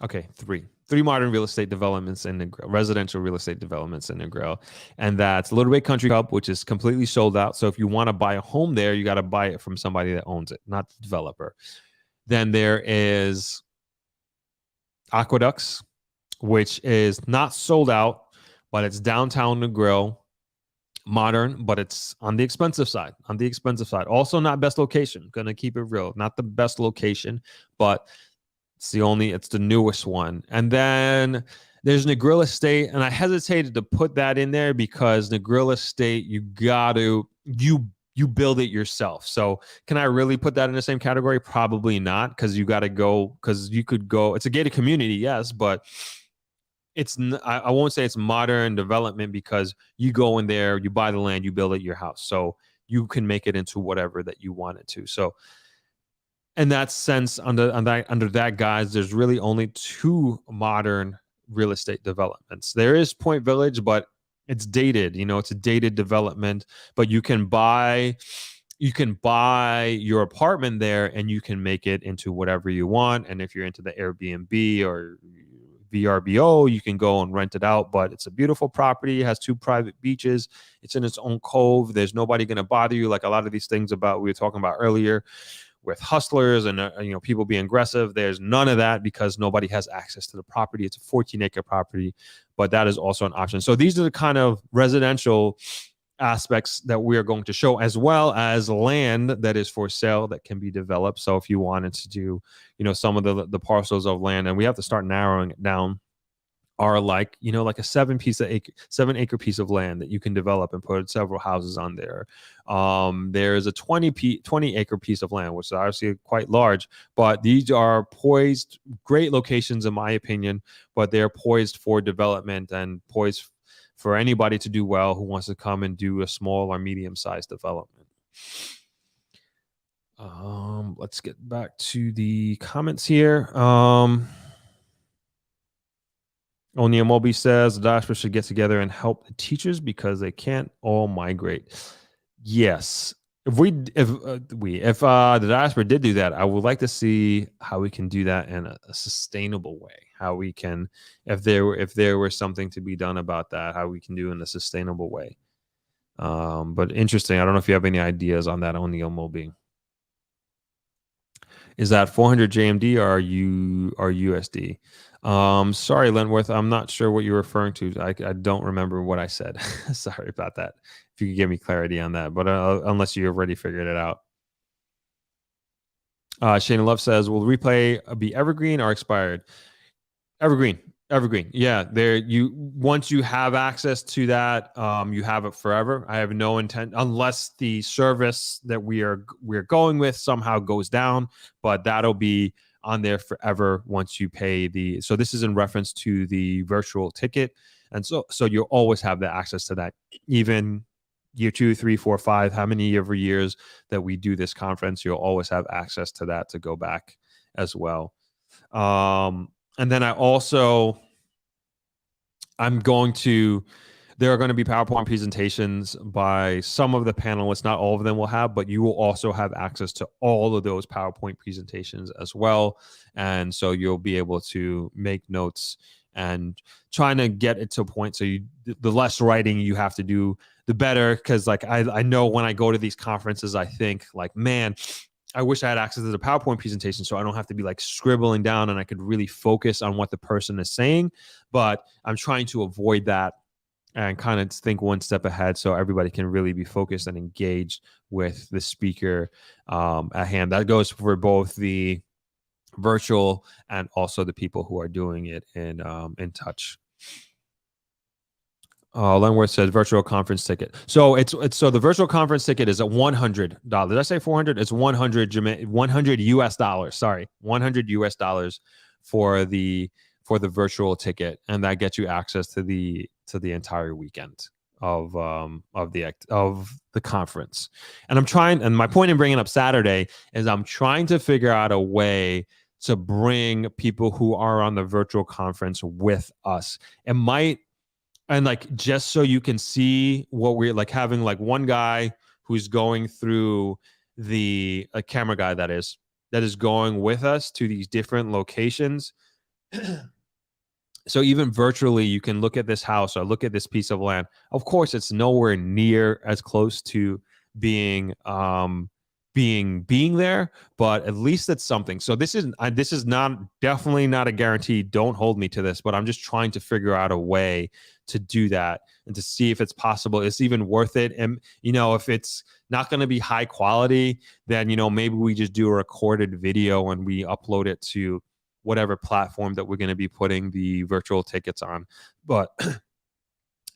Okay, 3 modern real estate developments in Negril, residential real estate developments in Negril. And that's Little Bay Country Club, which is completely sold out. So if you want to buy a home there, you got to buy it from somebody that owns it, not the developer. Then there is Aqueducts, which is not sold out, but it's downtown Negril, modern, but it's on the expensive side. Also not best location. Gonna keep it real. Not the best location, but it's the newest one. And then there's Negril Estate, and I hesitated to put that in there because Negril Estate, you build it yourself. So can I really put that in the same category? Probably not, because you could go. It's a gated community, yes, but I won't say it's modern development, because you go in there, you buy the land, you build it your house, so you can make it into whatever that you want it to. So in that sense, under that guise, there's really only 2 modern real estate developments. There is Point Village, but it's dated. It's a dated development. But you can buy you can buy your apartment there and you can make it into whatever you want. And if you're into the Airbnb or VRBO, you can go and rent it out. But it's a beautiful property. It has 2 private beaches. It's in its own cove. There's nobody going to bother you. Like a lot of these things about we were talking about earlier with hustlers and people being aggressive. There's none of that because nobody has access to the property. It's a 14-acre property, but that is also an option. So these are the kind of residential aspects that we are going to show, as well as land that is for sale that can be developed. So if you wanted to do, some of the parcels of land, and we have to start narrowing it down, are like, like a 7-acre piece of land that you can develop and put several houses on there. There's a 20-acre piece of land, which is obviously quite large, but these are poised, great locations in my opinion, but they're poised for development and poised for anybody to do well who wants to come and do a small or medium-sized development. Let's get back to the comments here. O'Neill Moby says the diaspora should get together and help the teachers because they can't all migrate. Yes. If the diaspora did do that, I would like to see how we can do that in a sustainable way. How we can, if there were something to be done about that, how we can do it in a sustainable way. But interesting. I don't know if you have any ideas on that, O'Neill Moby. Is that 400 JMD or USD? Sorry, Lentworth. I'm not sure what you're referring to. I don't remember what I said. Sorry about that. If you could give me clarity on that, but unless you already figured it out. Shane Love says, will the replay be evergreen or expired? Evergreen. Yeah, once you have access to that, you have it forever. I have no intent, unless the service that we're going with somehow goes down, but that'll be on there forever once you pay so this is in reference to the virtual ticket. And so you'll always have the access to that, even year 2, 3, 4, 5, how many every years that we do this conference, you'll always have access to that to go back as well. And then there are going to be PowerPoint presentations by some of the panelists. Not all of them will have, but you will also have access to all of those PowerPoint presentations as well. And so you'll be able to make notes and trying to get it to a point. So the less writing you have to do, the better. Because like I know when I go to these conferences, I think like, man, I wish I had access to the PowerPoint presentation so I don't have to be like scribbling down and I could really focus on what the person is saying. But I'm trying to avoid that and kind of think one step ahead so everybody can really be focused and engaged with the speaker at hand. That goes for both the virtual and also the people who are doing it in touch. Lenworth says virtual conference ticket. So so the virtual conference ticket is at $100. Did I say 400? It's 100 US dollars. Sorry, $100 US for the virtual ticket, and that gets you access to the entire weekend of the conference. And my point in bringing up Saturday is I'm trying to figure out a way to bring people who are on the virtual conference with us. It might. And like, just so you can see what we're like, having like one guy who's going through a camera guy that is going with us to these different locations. So even virtually, you can look at this house or look at this piece of land. Of course, it's nowhere near as close to being there, but at least it's something. So this is definitely not a guarantee. Don't hold me to this, but I'm just trying to figure out a way to do that and to see if it's possible. It's even worth it. And, if it's not going to be high quality, then, maybe we just do a recorded video and we upload it to whatever platform that we're going to be putting the virtual tickets on. But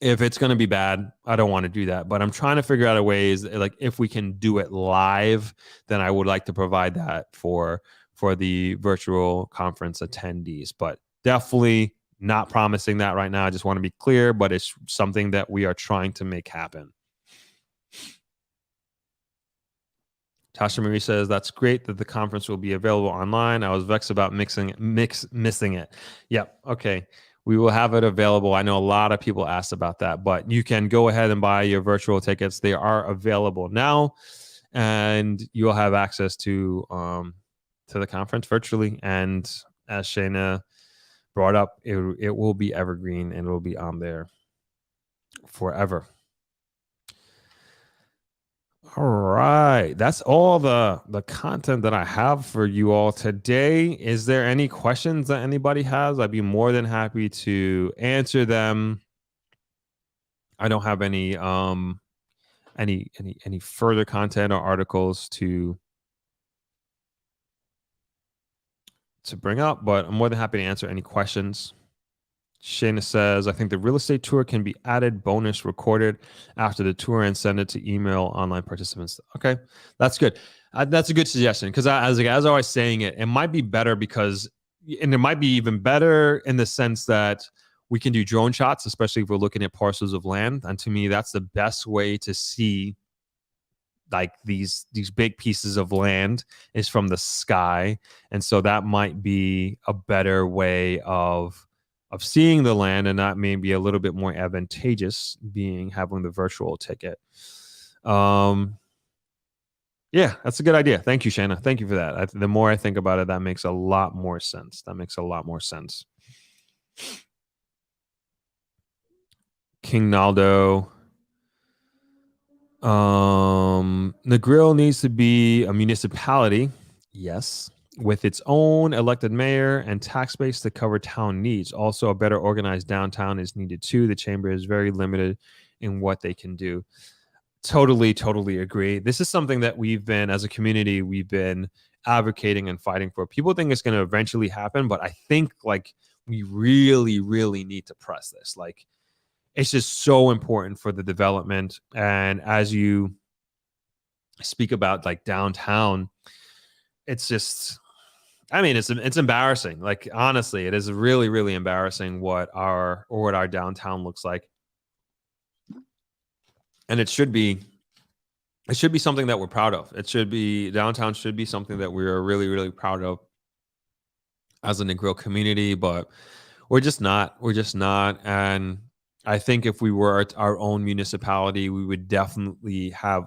if it's going to be bad, I don't want to do that. But I'm trying to figure out a ways, like if we can do it live, then I would like to provide that for the virtual conference attendees. But definitely not promising that right now. I just want to be clear, but it's something that we are trying to make happen. Tasha Marie says, that's great that the conference will be available online. I was vexed about missing it. Yep. Okay. We will have it available. I know a lot of people asked about that, but you can go ahead and buy your virtual tickets. They are available now. and you'll have access to the conference virtually. And as Shayna brought up, it will be evergreen and it will be on there forever. All right, that's all the content that I have for you all today. Is there any questions that anybody has? I'd be more than happy to answer them. I don't have any further content or articles to bring up, but I'm more than happy to answer any questions. Shayna says, I think the real estate tour can be added bonus recorded after the tour and send it to email online participants. Okay, that's good. That's a good suggestion because as I was saying it might be better because, and it might be even better in the sense that we can do drone shots, especially if we're looking at parcels of land. And to me, that's the best way to see like these big pieces of land is from the sky. And so that might be a better way of seeing the land, and that may be a little bit more advantageous being having the virtual ticket. Yeah, that's a good idea. Thank you, Shanna. Thank you for that. The more I think about it, that makes a lot more sense. King Naldo. Negril needs to be a municipality. Yes. With its own elected mayor and tax base to cover town needs. Also, a better organized downtown is needed too. The chamber is very limited in what they can do. Totally agree. This is something that as a community, we've been advocating and fighting for. People think it's going to eventually happen, but I think like we really need to press this. Like, it's just so important for the development. And as you speak about like downtown, it's just, I mean, it's embarrassing. Like, honestly, it is really embarrassing what our downtown looks like. And it should be something that we're proud of. Downtown should be something that we're really proud of as a Negril community, but we're just not. And I think if we were our own municipality, we would definitely have,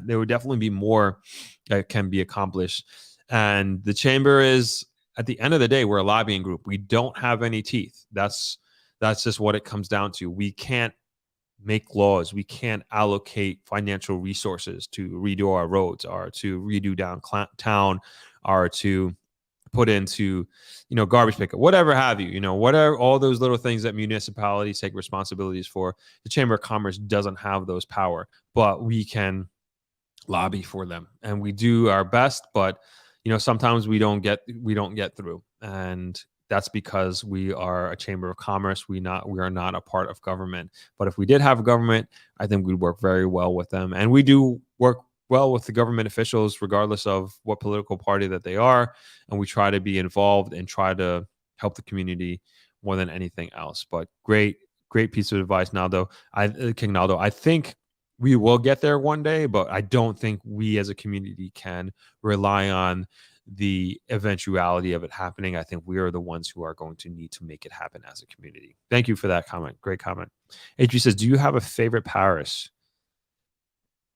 there would definitely be more that can be accomplished. And the chamber is, at the end of the day, we're a lobbying group. We don't have any teeth. That's just what it comes down to. We can't make laws. We can't allocate financial resources to redo our roads or to redo downtown or to put into, garbage pickup, whatever have you, whatever, all those little things that municipalities take responsibilities for. The Chamber of Commerce doesn't have those power, but we can lobby for them, and we do our best. But sometimes we don't get through, and that's because we are a Chamber of Commerce. We are not a part of government. But if we did have a government, I think we'd work very well with them, and we do work well with the government officials, regardless of what political party that they are. And we try to be involved and try to help the community more than anything else. But great piece of advice, Naldo. King Naldo. I think we will get there one day, but I don't think we as a community can rely on the eventuality of it happening. I think we are the ones who are going to need to make it happen as a community. Thank you for that comment. Great comment. HG says, do you have a favorite parish?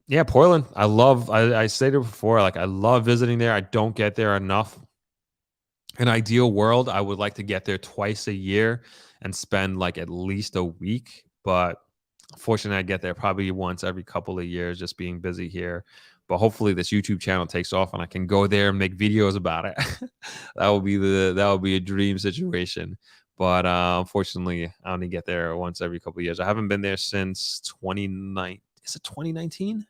Yeah, Portland. I said it before, like I love visiting there. I don't get there enough. In an ideal world, I would like to get there twice a year and spend like at least a week. But unfortunately, I get there probably once every couple of years, just being busy here. But hopefully this YouTube channel takes off and I can go there and make videos about it. that would be a dream situation. But unfortunately, I only get there once every couple of years. I haven't been there since 2019. Is it 2019?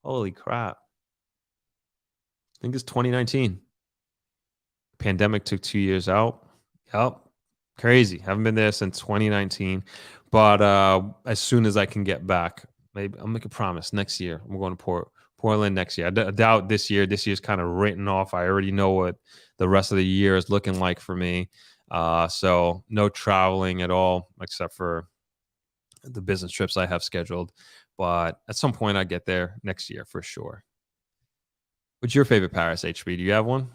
Holy crap. I think it's 2019. Pandemic took 2 years out. Yep. Crazy. Haven't been there since 2019. But as soon as I can get back, maybe I'll make a promise. Next year, we're going to Portland next year. I doubt this year. This year's kind of written off. I already know what the rest of the year is looking like for me. So no traveling at all, except for the business trips I have scheduled. But at some point, I get there next year for sure. What's your favorite Paris, HB? Do you have one?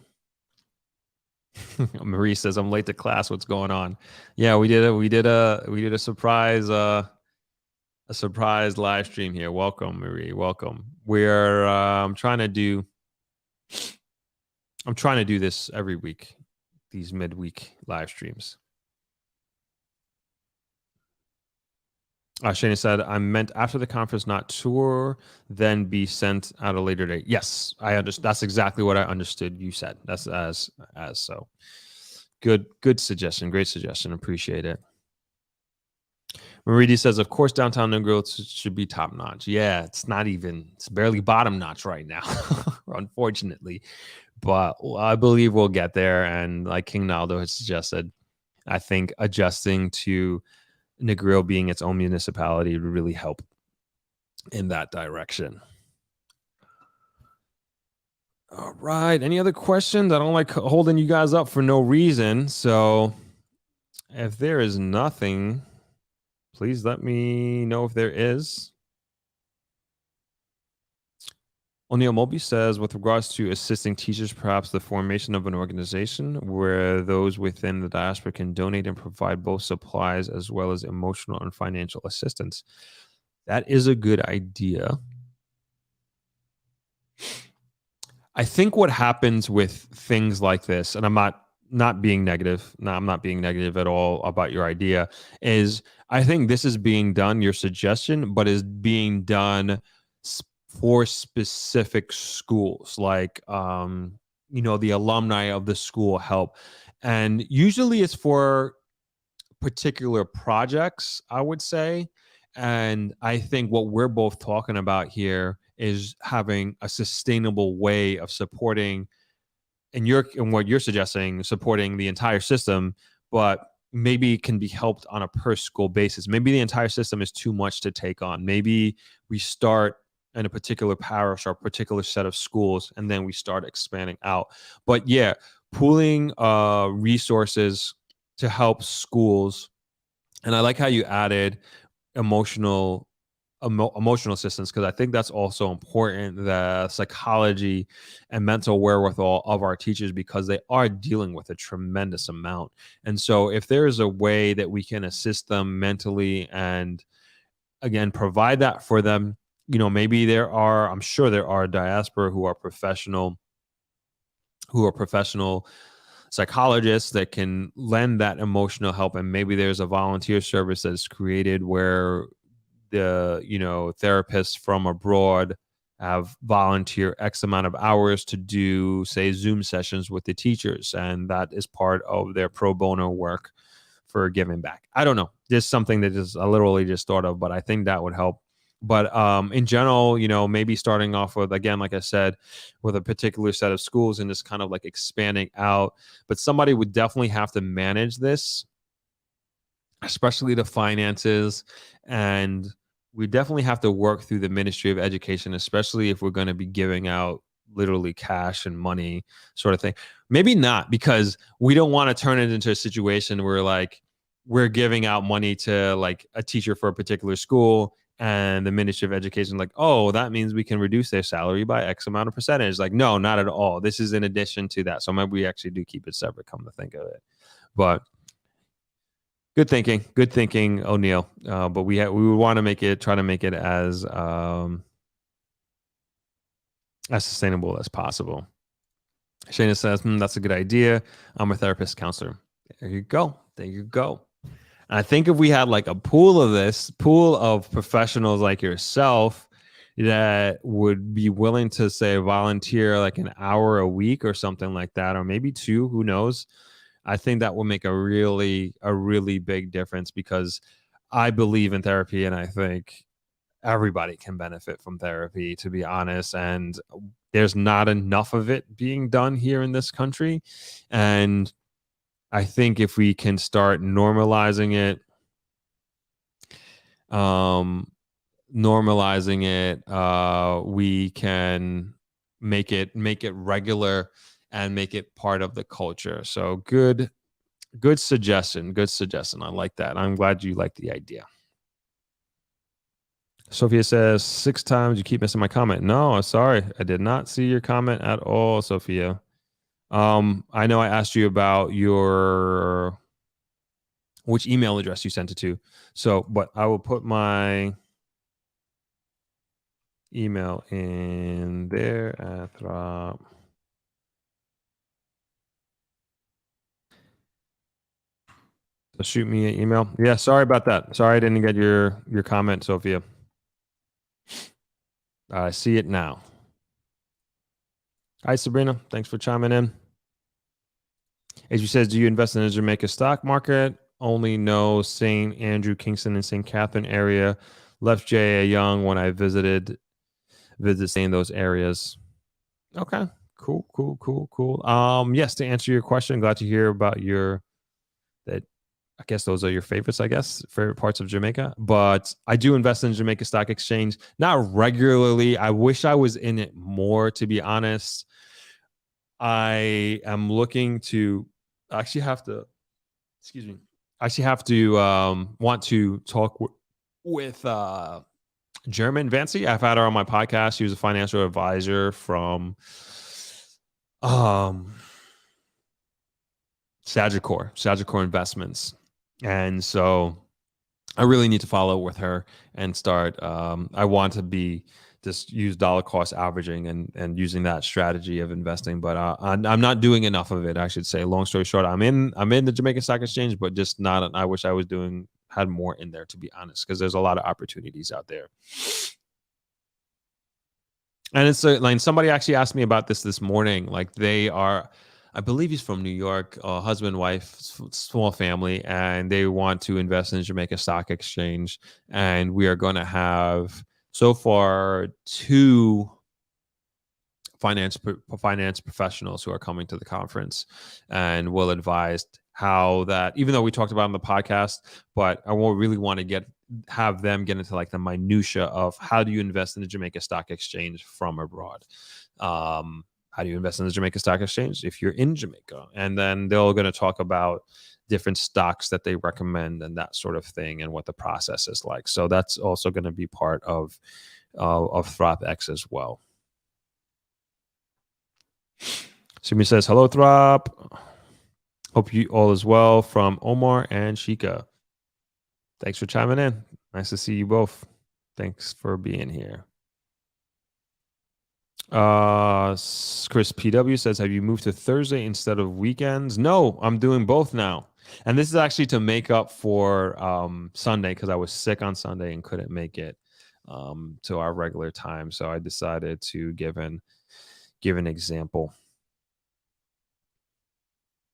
Marie says, I'm late to class. What's going on? Yeah, we did a surprise a surprise live stream here. Welcome, Marie. Welcome. We're I'm trying to do this every week, these midweek live streams. Shana said, I meant after the conference, not tour, then be sent at a later date. Yes, I understand. That's exactly what I understood you said. That's as so. Good suggestion. Great suggestion. Appreciate it. Maridi says, of course, downtown Negril should be top notch. Yeah, it's barely bottom notch right now, unfortunately. But I believe we'll get there. And like King Naldo has suggested, I think adjusting to Negril being its own municipality would really help in that direction. All right. Any other questions? I don't like holding you guys up for no reason. So if there is nothing, please let me know if there is. O'Neill Moby says, with regards to assisting teachers, perhaps the formation of an organization where those within the diaspora can donate and provide both supplies as well as emotional and financial assistance. That is a good idea. I think what happens with things like this, and I'm not being negative. No, I'm not being negative at all about your idea, is I think this is being done, your suggestion, but is being done for specific schools, like the alumni of the school help, and usually it's for particular projects, I would say. And I think what we're both talking about here is having a sustainable way of supporting, and what you're suggesting, supporting the entire system, but maybe it can be helped on a per school basis. Maybe the entire system is too much to take on. Maybe we start in a particular parish or a particular set of schools, and then we start expanding out. But yeah, pooling resources to help schools. And I like how you added emotional assistance, because I think that's also important, the psychology and mental wherewithal of our teachers, because they are dealing with a tremendous amount. And so if there is a way that we can assist them mentally and again provide that for them, maybe I'm sure there are diaspora who are professional psychologists that can lend that emotional help, and maybe there's a volunteer service that is created where the therapists from abroad have volunteer X amount of hours to do, say, Zoom sessions with the teachers, and that is part of their pro bono work for giving back. I don't know. There's something that I literally just thought of, but I think that would help. But in general, maybe starting off with, again, like I said, with a particular set of schools and just kind of like expanding out. But somebody would definitely have to manage this, especially the finances. And we definitely have to work through the Ministry of Education, especially if we're going to be giving out literally cash and money sort of thing. Maybe not, because we don't want to turn it into a situation where like we're giving out money to like a teacher for a particular school, and the Ministry of Education like, oh, that means we can reduce their salary by X amount of percentage. Like, no, not at all. This is in addition to that. So maybe we actually do keep it separate, come to think of it. But good thinking, O'Neill. But we would want to try to make it as sustainable as possible. Shana says, that's a good idea. I'm a therapist counselor. There you go. And I think if we had like a pool of professionals like yourself that would be willing to, say, volunteer like an hour a week or something like that, or maybe 2, who knows? I think that will make a really big difference, because I believe in therapy, and I think everybody can benefit from therapy, to be honest. And there's not enough of it being done here in this country. And I think if we can start normalizing it, we can make it regular and make it part of the culture. So good suggestion. I like that. I'm glad you like the idea. Sophia says, 6 times you keep missing my comment. No, I'm sorry. I did not see your comment at all, Sophia. I know I asked you about which email address you sent it to. So, but I will put my email in there at Throp. So shoot me an email. Yeah, sorry about that. Sorry I didn't get your comment, Sophia. I see it now. Hi, Sabrina. Thanks for chiming in. As you says, do you invest in the Jamaica stock market? Only know St. Andrew, Kingston, and St. Catherine area. Left J.A. Young when I visited in those areas. Okay. Cool. Yes, to answer your question, glad to hear about that. I guess those are your favorites, favorite parts of Jamaica. But I do invest in Jamaica Stock Exchange, not regularly. I wish I was in it more, to be honest. I am looking to actually have to, excuse me, want to talk with German Vancy. I've had her on my podcast. She was a financial advisor from Sagicor Investments. And so I really need to follow with her and start. I want to be just use dollar cost averaging and using that strategy of investing, but I'm not doing enough of it. I should say. Long story short, I'm in the Jamaica Stock Exchange, but just not. I wish I was had more in there, to be honest, because there's a lot of opportunities out there. And it's like somebody actually asked me about this morning. Like they are, I believe he's from New York, husband, wife, small family, and they want to invest in the Jamaica Stock Exchange. And we are going to have so far 2 finance professionals who are coming to the conference, and will advise how that, even though we talked about it on the podcast, but I won't really want to have them get into like the minutia of how do you invest in the Jamaica Stock Exchange from abroad. How do you invest in the Jamaica Stock Exchange if you're in Jamaica? And then they're going to talk about different stocks that they recommend and that sort of thing, and what the process is like. So that's also going to be part of Throp X as well. Sumi says, hello, Throp. Hope you all is well, from Omar and Shika. Thanks for chiming in. Nice to see you both. Thanks for being here. Chris PW says, have you moved to Thursday instead of weekends? No, I'm doing both now. And this is actually to make up for Sunday, because I was sick on Sunday and couldn't make it to our regular time. So I decided to give an example.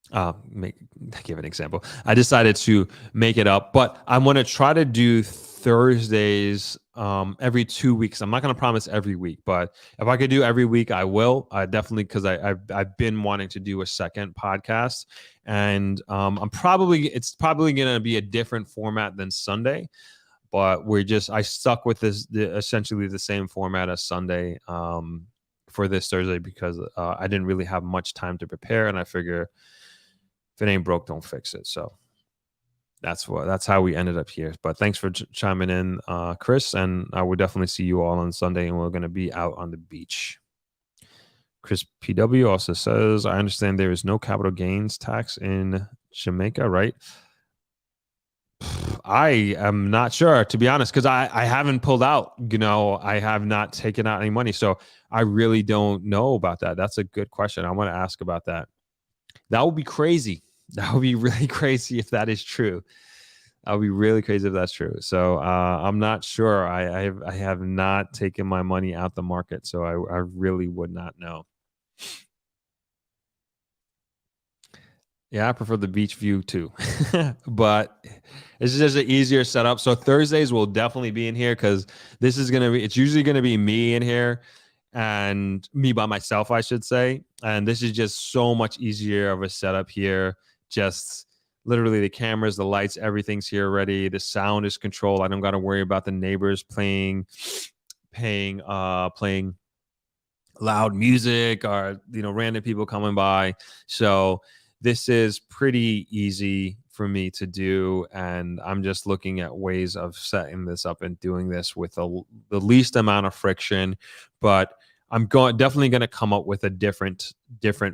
Give an example. I decided to make it up, but I'm going to try to do Thursdays every 2 weeks. I'm not going to promise every week, but if I could do every week, I will. I definitely, because I've been wanting to do a second podcast, and it's probably going to be a different format than Sunday, but I stuck with essentially the same format as Sunday for this Thursday, because I didn't really have much time to prepare, and I figure if it ain't broke, don't fix it. So that's how we ended up here. But thanks for chiming in, Chris. And I will definitely see you all on Sunday, and we're going to be out on the beach. Chris PW also says, I understand there is no capital gains tax in Jamaica, right? I am not sure, to be honest, because I haven't pulled out. I have not taken out any money. So I really don't know about that. That's a good question. I want to ask about that. That would be crazy. That would be really crazy if that is true. That would be really crazy if that's true. So I'm not sure. I have not taken my money out the market, so I really would not know. Yeah, I prefer the beach view too, but it's just an easier setup. So Thursdays will definitely be in here, because it's usually going to be me in here, and me by myself, I should say. And this is just so much easier of a setup here. Just literally the cameras, the lights, everything's here already. The sound is controlled. I don't got to worry about the neighbors playing loud music, or random people coming by. So this is pretty easy for me to do, and I'm just looking at ways of setting this up and doing this with the least amount of friction. But I'm definitely going to come up with a different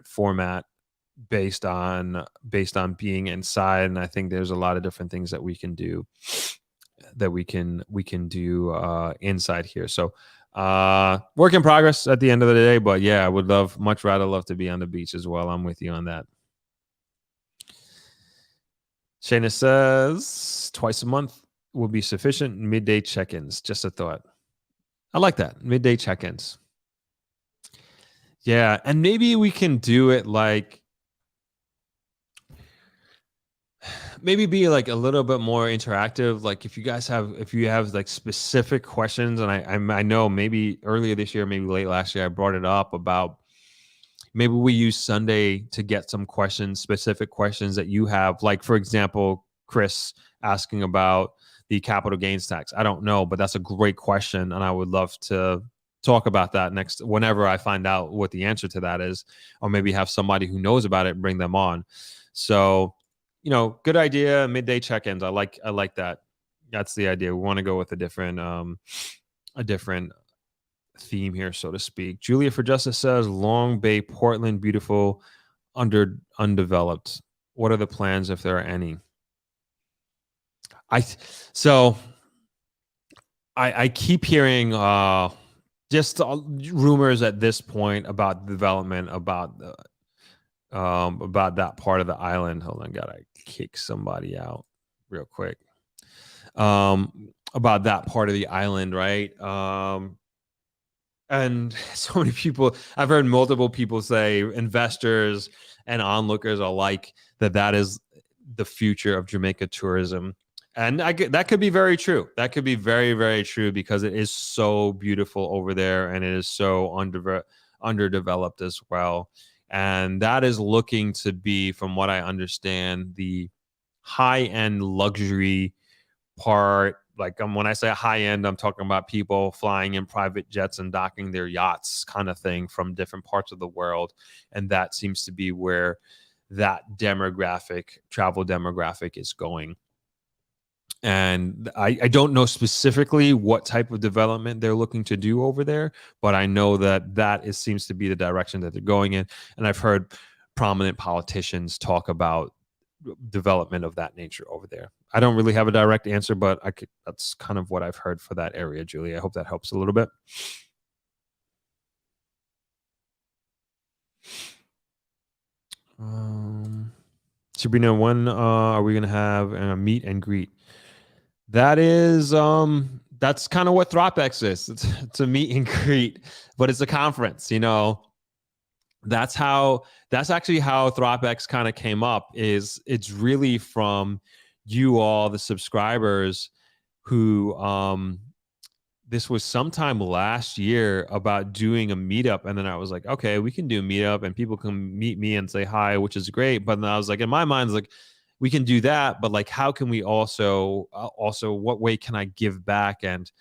format based on being inside, and I think there's a lot of different things that we can do that we can do inside here. So work in progress at the end of the day, but yeah, I would much rather love to be on the beach as well. I'm with you on that. Shayna says twice a month will be sufficient. Midday check-ins. Just a thought. I like that. Midday check-ins. Yeah, and maybe we can do it like maybe be like a little bit more interactive. Like if you have like specific questions, and I know maybe earlier this year, maybe late last year, I brought it up about maybe we use Sunday to get some questions, specific questions that you have. Like for example, Chris asking about the capital gains tax. I don't know, but that's a great question, and I would love to talk about that whenever I find out what the answer to that is, or maybe have somebody who knows about it bring them on. So, good idea. Midday check-ins. I like that. That's the idea. We want to go with a different theme here, so to speak. Julia for Justice says Long Bay, Portland, beautiful, undeveloped. What are the plans if there are any? I keep hearing just rumors at this point about development about that part of the island. Hold on, gotta kick somebody out real quick. About that part of the island, right? And so many people, I've heard multiple people say, investors and onlookers alike, that is the future of Jamaica tourism. And that could be very true. That could be very, very true, because it is so beautiful over there, and it is so underdeveloped as well. And that is looking to be, from what I understand, the high-end luxury part. Like when I say high end, I'm talking about people flying in private jets and docking their yachts kind of thing from different parts of the world. And that seems to be where that travel demographic is going. And I don't know specifically what type of development they're looking to do over there, but I know that seems to be the direction that they're going in. And I've heard prominent politicians talk about development of that nature over there. I don't really have a direct answer, but that's kind of what I've heard for that area, Julie. I hope that helps a little bit. Sabrina, when are we going to have a meet and greet? That is, that's kind of what ThropX is. It's a meet and greet, but it's a conference, That's actually how ThropX kind of came up. It's really from you all, the subscribers, who this was sometime last year about doing a meetup, and then I was like, okay, we can do a meetup and people can meet me and say hi, which is great. But then I was like, in my mind, like, we can do that, but like, how can we also what way can I give back? And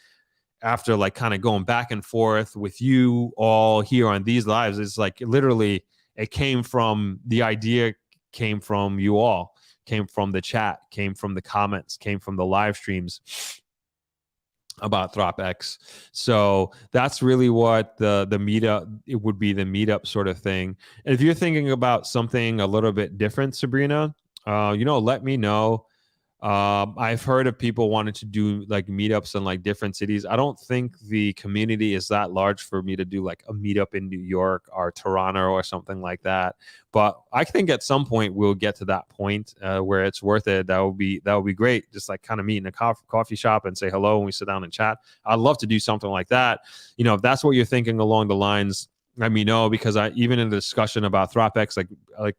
after like kind of going back and forth with you all here on these lives, it's like literally the idea came from you all, came from the chat, came from the comments, came from the live streams about ThropX. So that's really what the meetup, it would be the meetup sort of thing. And if you're thinking about something a little bit different, Sabrina, let me know. I've heard of people wanting to do like meetups in like different cities. I don't think the community is that large for me to do like a meetup in New York or Toronto or something like that. But I think at some point we'll get to that point where it's worth it. That would be great. Just like kind of meet in a coffee shop and say hello and we sit down and chat. I'd love to do something like that. If that's what you're thinking along the lines, let me know, because even in the discussion about ThropX, like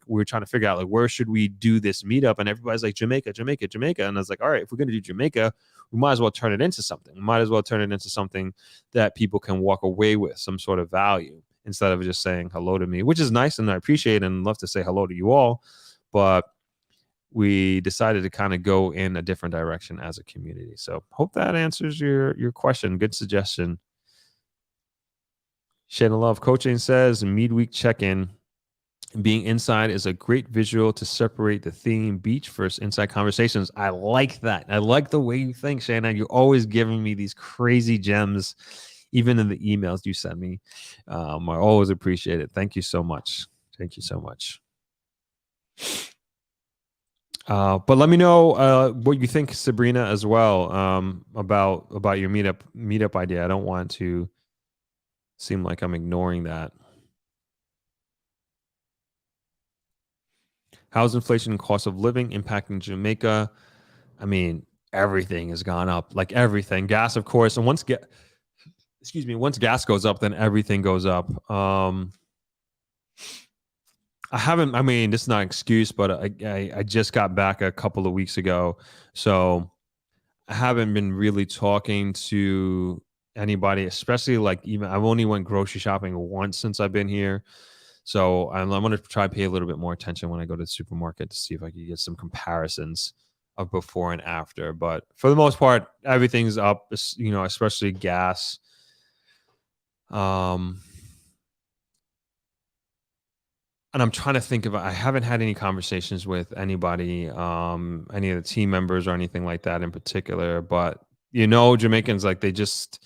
we were trying to figure out like where should we do this meetup, and everybody's like Jamaica, and I was like, all right, if we're going to do Jamaica, we might as well turn it into something. We might as well turn it into something that people can walk away with some sort of value, instead of just saying hello to me, which is nice and I appreciate and love to say hello to you all, but we decided to kind of go in a different direction as a community. So hope that answers your question. Good suggestion. Shayna Love Coaching says midweek check-in. Being inside is a great visual to separate the theme beach versus inside conversations. I like that. I like the way you think, Shayna. You're always giving me these crazy gems, even in the emails you send me. I always appreciate it. Thank you so much. Thank you so much. But let me know what you think, Sabrina, as well, about your meetup idea. I don't want to seem like I'm ignoring that. How's inflation and cost of living impacting Jamaica? I mean, everything has gone up, like everything. Gas, of course, and once gas goes up, then everything goes up. I haven't. I mean, this is not an excuse, but I just got back a couple of weeks ago, so I haven't been really talking to anybody, especially like even I've only went grocery shopping once since I've been here. So I'm going to try to pay a little bit more attention when I go to the supermarket to see if I can get some comparisons of before and after. But for the most part, everything's up, especially gas. And I'm trying to think of, I haven't had any conversations with anybody, any of the team members or anything like that in particular, but Jamaicans, like they just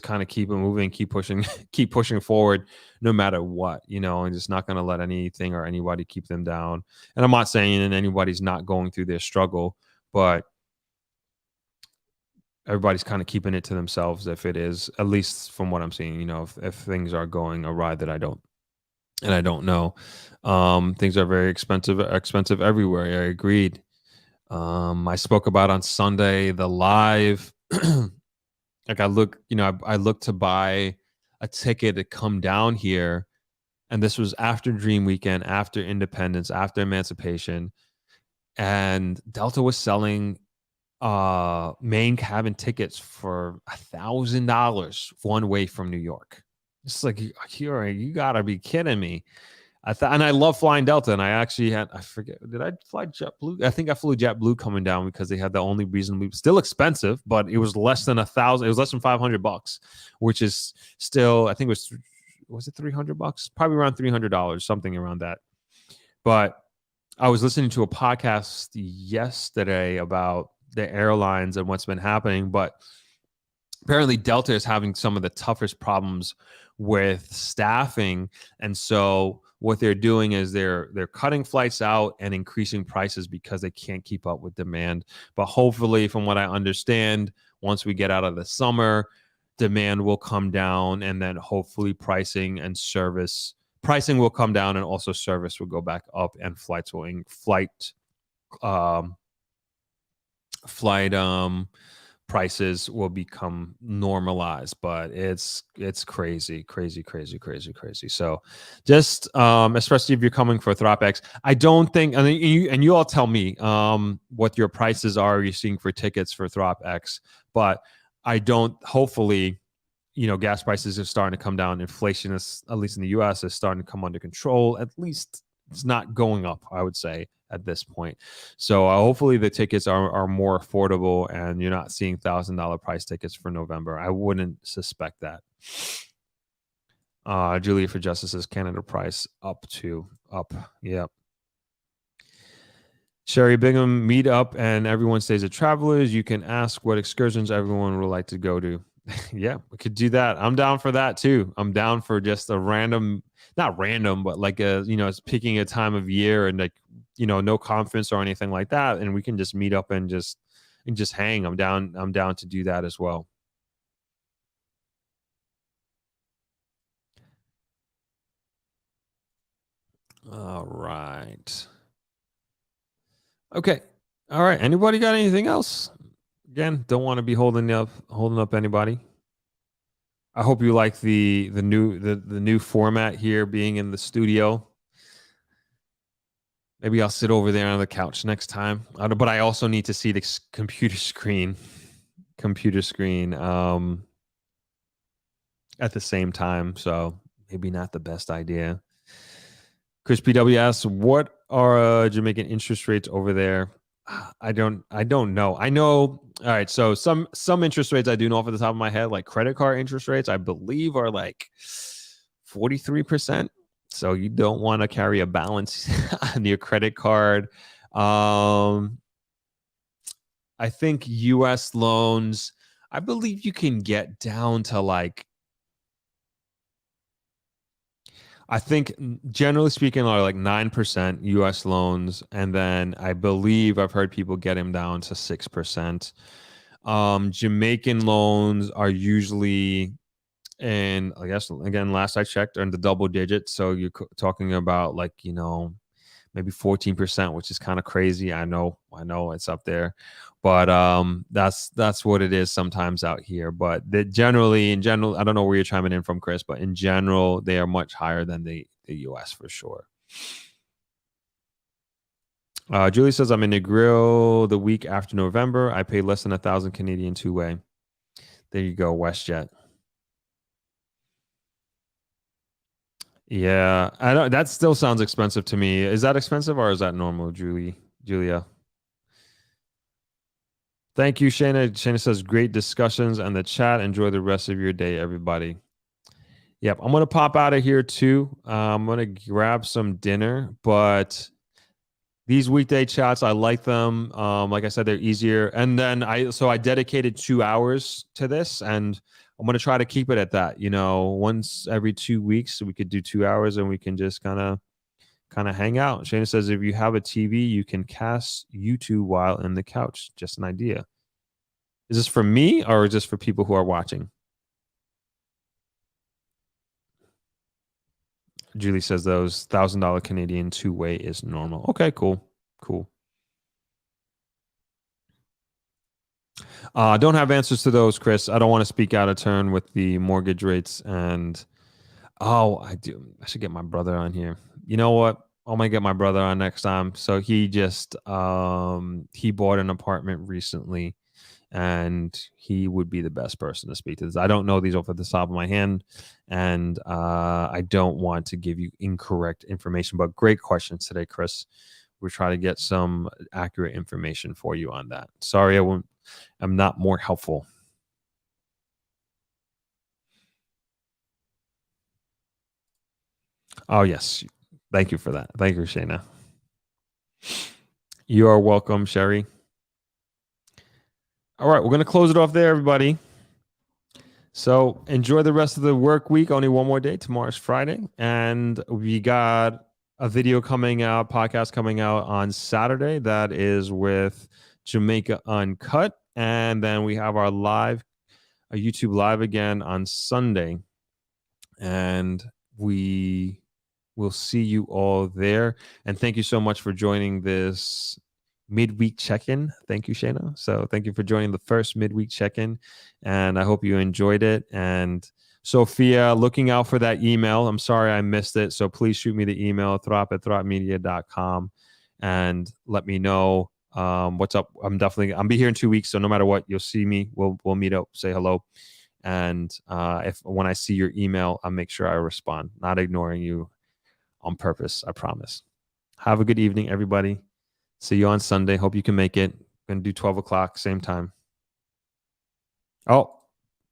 kind of keep it moving, keep pushing, keep pushing forward no matter what, and just not going to let anything or anybody keep them down. And I'm not saying that anybody's not going through their struggle, but everybody's kind of keeping it to themselves if it is, at least from what I'm seeing, if things are going awry that I don't know. Things are very expensive everywhere. I agreed. I spoke about on Sunday the live. Like I looked to buy a ticket to come down here, and this was after Dream Weekend, after Independence, after Emancipation, and Delta was selling main cabin tickets for $1,000 one way from New York. It's like you gotta be kidding me. And I love flying Delta, and I forget, did I fly JetBlue? I think I flew JetBlue coming down because they had the only reason still expensive, but it was less than $1,000. It was less than $500, which is still, I think was it $300? Probably around $300, something around that. But I was listening to a podcast yesterday about the airlines and what's been happening, but apparently Delta is having some of the toughest problems with staffing, and so what they're doing is they're cutting flights out and increasing prices because they can't keep up with demand. But hopefully, from what I understand, once we get out of the summer, demand will come down, and then hopefully pricing will come down, and also service will go back up, and flight prices will become normalized. But it's crazy. So just especially if you're coming for ThropX, I don't think, and you all tell me what your prices are you're seeing for tickets for ThropX, but I don't, hopefully, gas prices are starting to come down. Inflation is, at least in the US, is starting to come under control. At least it's not going up, I would say, at this point. So hopefully the tickets are more affordable, and you're not seeing $1,000 price tickets for November. I wouldn't suspect that. Julia for Justice says Canada price up. Yep. Sherry Bingham, meet up and everyone stays at Travelers. You can ask what excursions everyone would like to go to. Yeah, we could do that. I'm down for that too. I'm down for just a random, not random, but like it's picking a time of year, and like, no conference or anything like that, and we can just meet up and just hang. I'm down to do that as well. All right. Okay. All right. Anybody got anything else? Again, don't want to be holding up anybody. I hope you like the new format here, being in the studio. Maybe I'll sit over there on the couch next time. But I also need to see the computer screen at the same time. So maybe not the best idea. Chris PW asks, what are Jamaican interest rates over there? I don't know. I know. All right. So some interest rates I do know off the top of my head, like credit card interest rates, I believe are like 43%. So you don't want to carry a balance on your credit card. I think US loans, I believe you can get down to like, I think generally speaking are like 9% US loans, and then I believe I've heard people get them down to 6%. Jamaican loans are usually, and I guess again, last I checked, are in the double digits. So you're talking about like, maybe 14%, which is kind of crazy. I know it's up there, but that's what it is sometimes out here. But in general, I don't know where you're chiming in from, Chris, but in general, they are much higher than the US for sure. Julie says, I'm in Negril the week after November. I pay less than 1,000 Canadian two-way. There you go, WestJet. Yeah, I don't. That still sounds expensive to me. Is that expensive or is that normal, Julia? Thank you, Shayna. Shayna says, great discussions on the chat. Enjoy the rest of your day, everybody. Yep, I'm gonna pop out of here too. I'm gonna grab some dinner, but these weekday chats, I like them. Like I said, they're easier. And then I dedicated 2 hours to this, and I'm gonna try to keep it at that. Once every 2 weeks, so we could do 2 hours, and we can just kind of hang out. Shayna says, if you have a TV, you can cast YouTube while in the couch. Just an idea. Is this for me or is this for people who are watching? Julie says those $1,000 Canadian two-way is normal. Okay, cool. Cool. Don't have answers to those, Chris. I don't want to speak out of turn with the mortgage rates. And I do. I should get my brother on here. You know what? I'm gonna get my brother on next time. So he just he bought an apartment recently, and he would be the best person to speak to this. I don't know these off the top of my hand, and I don't want to give you incorrect information. But great questions today, Chris. We're trying to get some accurate information for you on that. Sorry, I'm not more helpful. Oh yes, thank you for that. Thank you, Shayna. You are welcome, Sherry. All right, we're gonna close it off there, everybody. So enjoy the rest of the work week. Only one more day. Tomorrow's Friday. And we got a video coming out, podcast coming out on Saturday. That is with Jamaica Uncut. And then we have our YouTube live again on Sunday. And we will see you all there. And thank you so much for joining this midweek check-in. Thank you, Shayna. So thank you for joining the first midweek check-in, and I hope you enjoyed it. And Sophia, looking out for that email. I'm sorry I missed it, so please shoot me the email, throp@thropmedia.com, and let me know what's up. I'll be here in 2 weeks, so no matter what, you'll see me. We'll meet up, say hello, and when I see your email, I'll make sure I respond. Not ignoring you on purpose, I promise. Have a good evening, everybody. See you on Sunday. Hope you can make it. Going to do 12 o'clock, same time. Oh,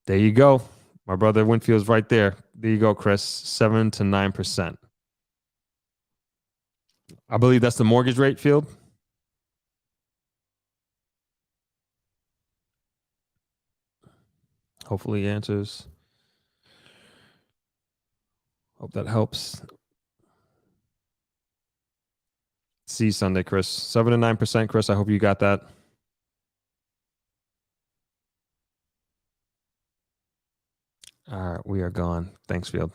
there you go. My brother Winfield's right there. There you go, Chris. 7 to 9%. I believe that's the mortgage rate, Field. Hopefully he answers. Hope that helps. See you Sunday, Chris. 7 to 9%, Chris. I hope you got that. All right, we are gone. Thanks, Field.